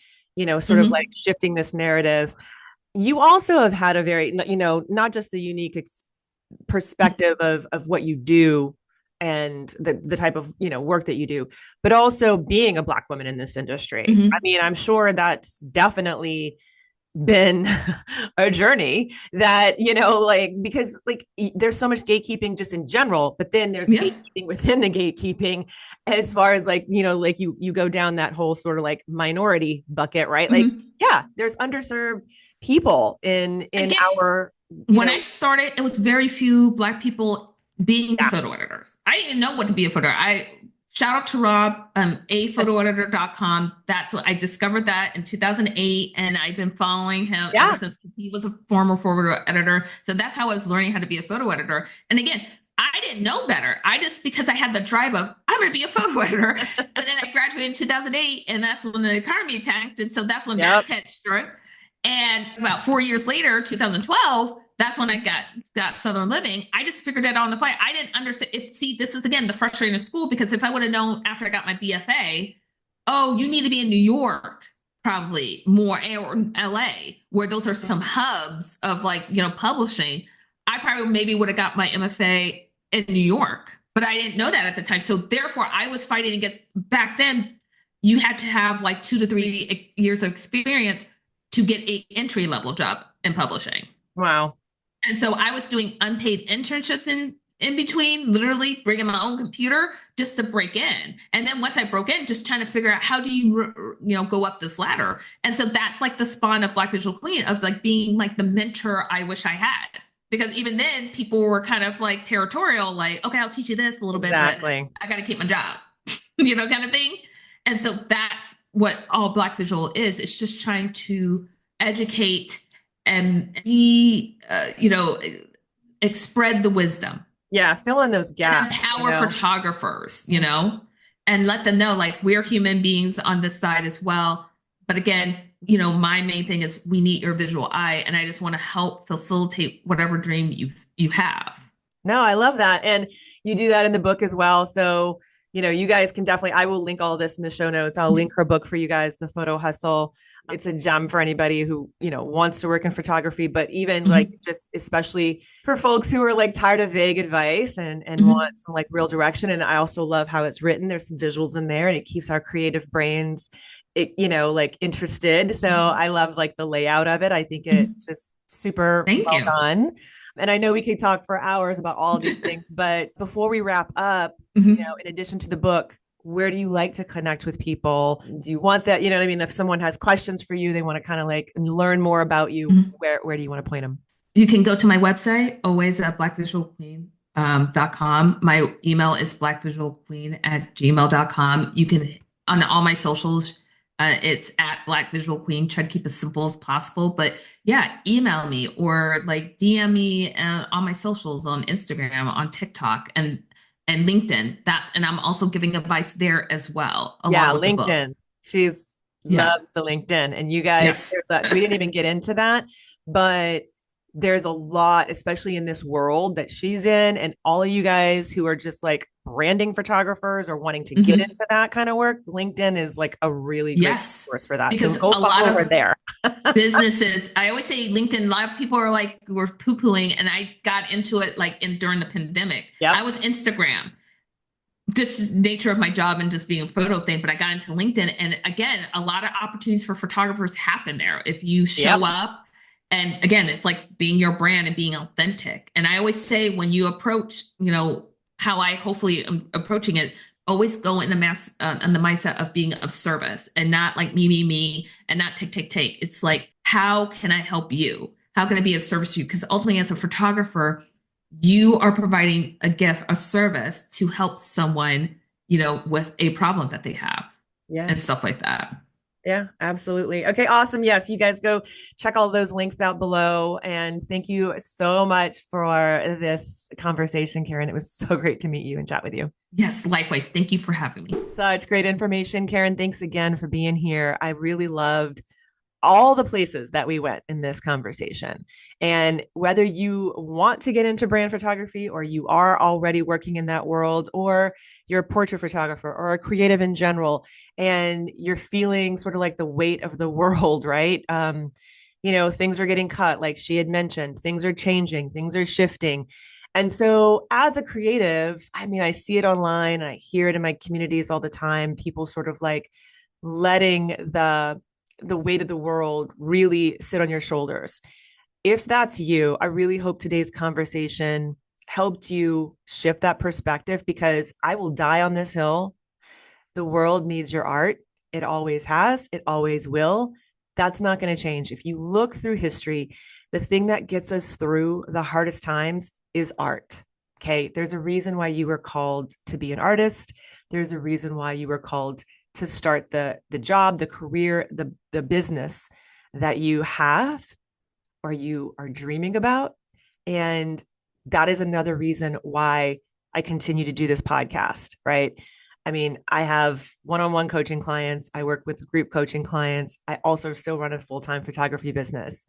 [SPEAKER 2] sort of like shifting this narrative, you also have had a very, not just the unique perspective of what you do and the type of, work that you do, but also being a Black woman in this industry. I mean, I'm sure that's definitely been a journey that, because like there's so much gatekeeping just in general, but then there's gatekeeping within the gatekeeping as far as like, like you go down that whole sort of like minority bucket, right? Like, there's underserved people in Again, our,
[SPEAKER 1] when I started, it was very few Black people being photo editors. I didn't even know what to be a photo editor. Shout out to Rob, aphotoeditor.com. That's what I discovered that in 2008. And I've been following him ever since. He was a former photo editor. So that's how I was learning how to be a photo editor. And again, I didn't know better. Because I had the drive of, I'm going to be a photo editor. And then I graduated in 2008 and that's when the economy tanked. And so that's when masthead struck. And about 4 years later, 2012, that's when I got Southern Living. I just figured it out on the fly. I didn't understand. This is again the frustrating of school, because if I would have known after I got my BFA, you need to be in New York, probably more, or LA, where those are some hubs of like, publishing. I probably maybe would have got my MFA in New York, but I didn't know that at the time. So therefore I was fighting against, back then you had to have like 2 to 3 years of experience to get an entry level job in publishing.
[SPEAKER 2] Wow.
[SPEAKER 1] And so I was doing unpaid internships in between, literally bringing my own computer just to break in. And then once I broke in, just trying to figure out how do you go up this ladder. And so that's like the spawn of Black Visual Queen, of like being like the mentor I wish I had. Because even then, people were kind of like territorial, like, okay, I'll teach you this a little bit, but
[SPEAKER 2] Exactly.
[SPEAKER 1] I got to keep my job, kind of thing. And so that's what all Black Visual is. It's just trying to educate and be, spread the wisdom
[SPEAKER 2] Yeah, fill in those
[SPEAKER 1] and
[SPEAKER 2] gaps,
[SPEAKER 1] empower photographers, and let them know like we're human beings on this side as well. But again, my main thing is we need your visual eye, and I just want to help facilitate whatever dream you have.
[SPEAKER 2] No, I love that. And you do that in the book as well. So, you guys can definitely, I will link all this in the show notes. I'll link her book for you guys, The Photo Hustle. It's a gem for anybody who, wants to work in photography, but even like
[SPEAKER 1] Mm-hmm.
[SPEAKER 2] just especially for folks who are like tired of vague advice and
[SPEAKER 1] Mm-hmm.
[SPEAKER 2] want some like real direction. And I also love how it's written. There's some visuals in there and it keeps our creative brains like interested. So I love like the layout of it. I think
[SPEAKER 1] Mm-hmm.
[SPEAKER 2] it's just super
[SPEAKER 1] Thank
[SPEAKER 2] well
[SPEAKER 1] you.
[SPEAKER 2] done. And I know we could talk for hours about all of these things, but before we wrap up,
[SPEAKER 1] Mm-hmm.
[SPEAKER 2] in addition to the book, where do you like to connect with people? Do you want that? I mean, if someone has questions for you, they want to kind of like learn more about you,
[SPEAKER 1] Mm-hmm.
[SPEAKER 2] where do you want to point them?
[SPEAKER 1] You can go to my website, always at blackvisualqueen.com. My email is blackvisualqueen@gmail.com. You can, on all my socials, it's at Black Visual Queen. Try to keep it as simple as possible. But yeah, email me or like DM me on my socials on Instagram, on TikTok, and LinkedIn. And I'm also giving advice there as well,
[SPEAKER 2] Yeah,
[SPEAKER 1] along with the book.
[SPEAKER 2] LinkedIn. She's
[SPEAKER 1] Yeah.
[SPEAKER 2] loves the LinkedIn. And you guys,
[SPEAKER 1] Yes.
[SPEAKER 2] we didn't even get into that, but there's a lot, especially in this world that she's in, and all of you guys who are just like branding photographers or wanting to get
[SPEAKER 1] Mhm.
[SPEAKER 2] into that kind of work. LinkedIn is like a really great
[SPEAKER 1] Yes.
[SPEAKER 2] resource for that. So
[SPEAKER 1] Because
[SPEAKER 2] go
[SPEAKER 1] a lot
[SPEAKER 2] follow her
[SPEAKER 1] of
[SPEAKER 2] there.
[SPEAKER 1] businesses, I always say LinkedIn, a lot of people are like, were poo-pooing, and I got into it like during the pandemic.
[SPEAKER 2] Yep.
[SPEAKER 1] I was Instagram, just nature of my job and just being a photo thing, but I got into LinkedIn, and again, a lot of opportunities for photographers happen there if you
[SPEAKER 2] Yep.
[SPEAKER 1] show up. And again, it's like being your brand and being authentic. And I always say when you approach, how I hopefully am approaching it, always go in the in the mindset of being of service and not like me, and not take. It's like, how can I help you? How can I be of service to you? Because ultimately, as a photographer, you are providing a gift, a service to help someone, with a problem that they have
[SPEAKER 2] Yeah.
[SPEAKER 1] and stuff like that.
[SPEAKER 2] Yeah, absolutely. Okay, awesome. Yes, you guys go check all those links out below. And thank you so much for this conversation, Karen. It was so great to meet you and chat with you.
[SPEAKER 1] Yes, likewise. Thank you for having me.
[SPEAKER 2] Such great information, Karen. Thanks again for being here. I really loved all the places that we went in this conversation. And whether you want to get into brand photography or you are already working in that world, or you're a portrait photographer or a creative in general, and you're feeling sort of like the weight of the world, right? Things are getting cut, like she had mentioned, things are changing, things are shifting. And so, as a creative, I mean, I see it online, I hear it in my communities all the time. People sort of like letting the weight of the world really sit on your shoulders. If that's you, I really hope today's conversation helped you shift that perspective, because I will die on this hill. The world needs your art. It always has, it always will. That's not going to change. If you look through history, the thing that gets us through the hardest times is art. Okay. There's a reason why you were called to be an artist. There's a reason why you were called to start the job, the career, the business that you have or you are dreaming about. And that is another reason why I continue to do this podcast, right? I mean, I have one-on-one coaching clients. I work with group coaching clients. I also still run a full-time photography business.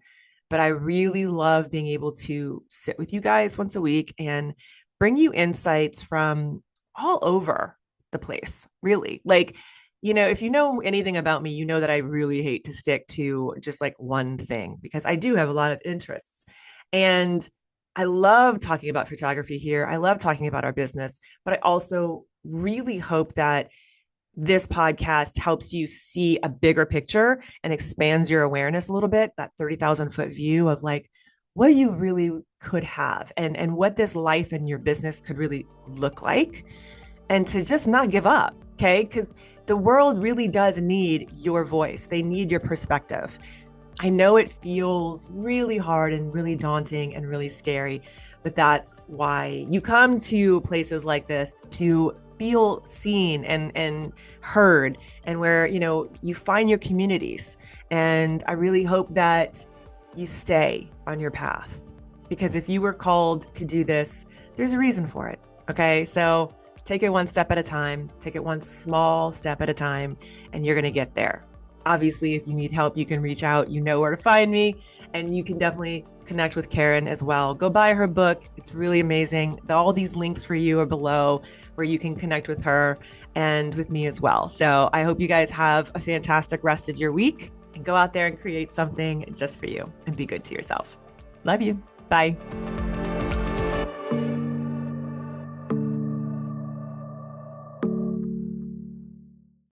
[SPEAKER 2] But I really love being able to sit with you guys once a week and bring you insights from all over the place, really. Like, if you know anything about me, you know that I really hate to stick to just like one thing, because I do have a lot of interests. And I love talking about photography here. I love talking about our business, but I also really hope that this podcast helps you see a bigger picture and expands your awareness a little bit, that 30,000 foot view of like, what you really could have and what this life and your business could really look like, and to just not give up. Okay. Because the world really does need your voice, they need your perspective. I know it feels really hard and really daunting and really scary, but that's why you come to places like this, to feel seen and heard, and where, you find your communities. And I really hope that you stay on your path, because if you were called to do this, there's a reason for it. Okay. So take it one step at a time, take it one small step at a time, and you're going to get there. Obviously, if you need help, you can reach out. You know where to find me, and you can definitely connect with Karen as well. Go buy her book. It's really amazing. All these links for you are below, where you can connect with her and with me as well. So I hope you guys have a fantastic rest of your week, and go out there and create something just for you and be good to yourself. Love you. Bye.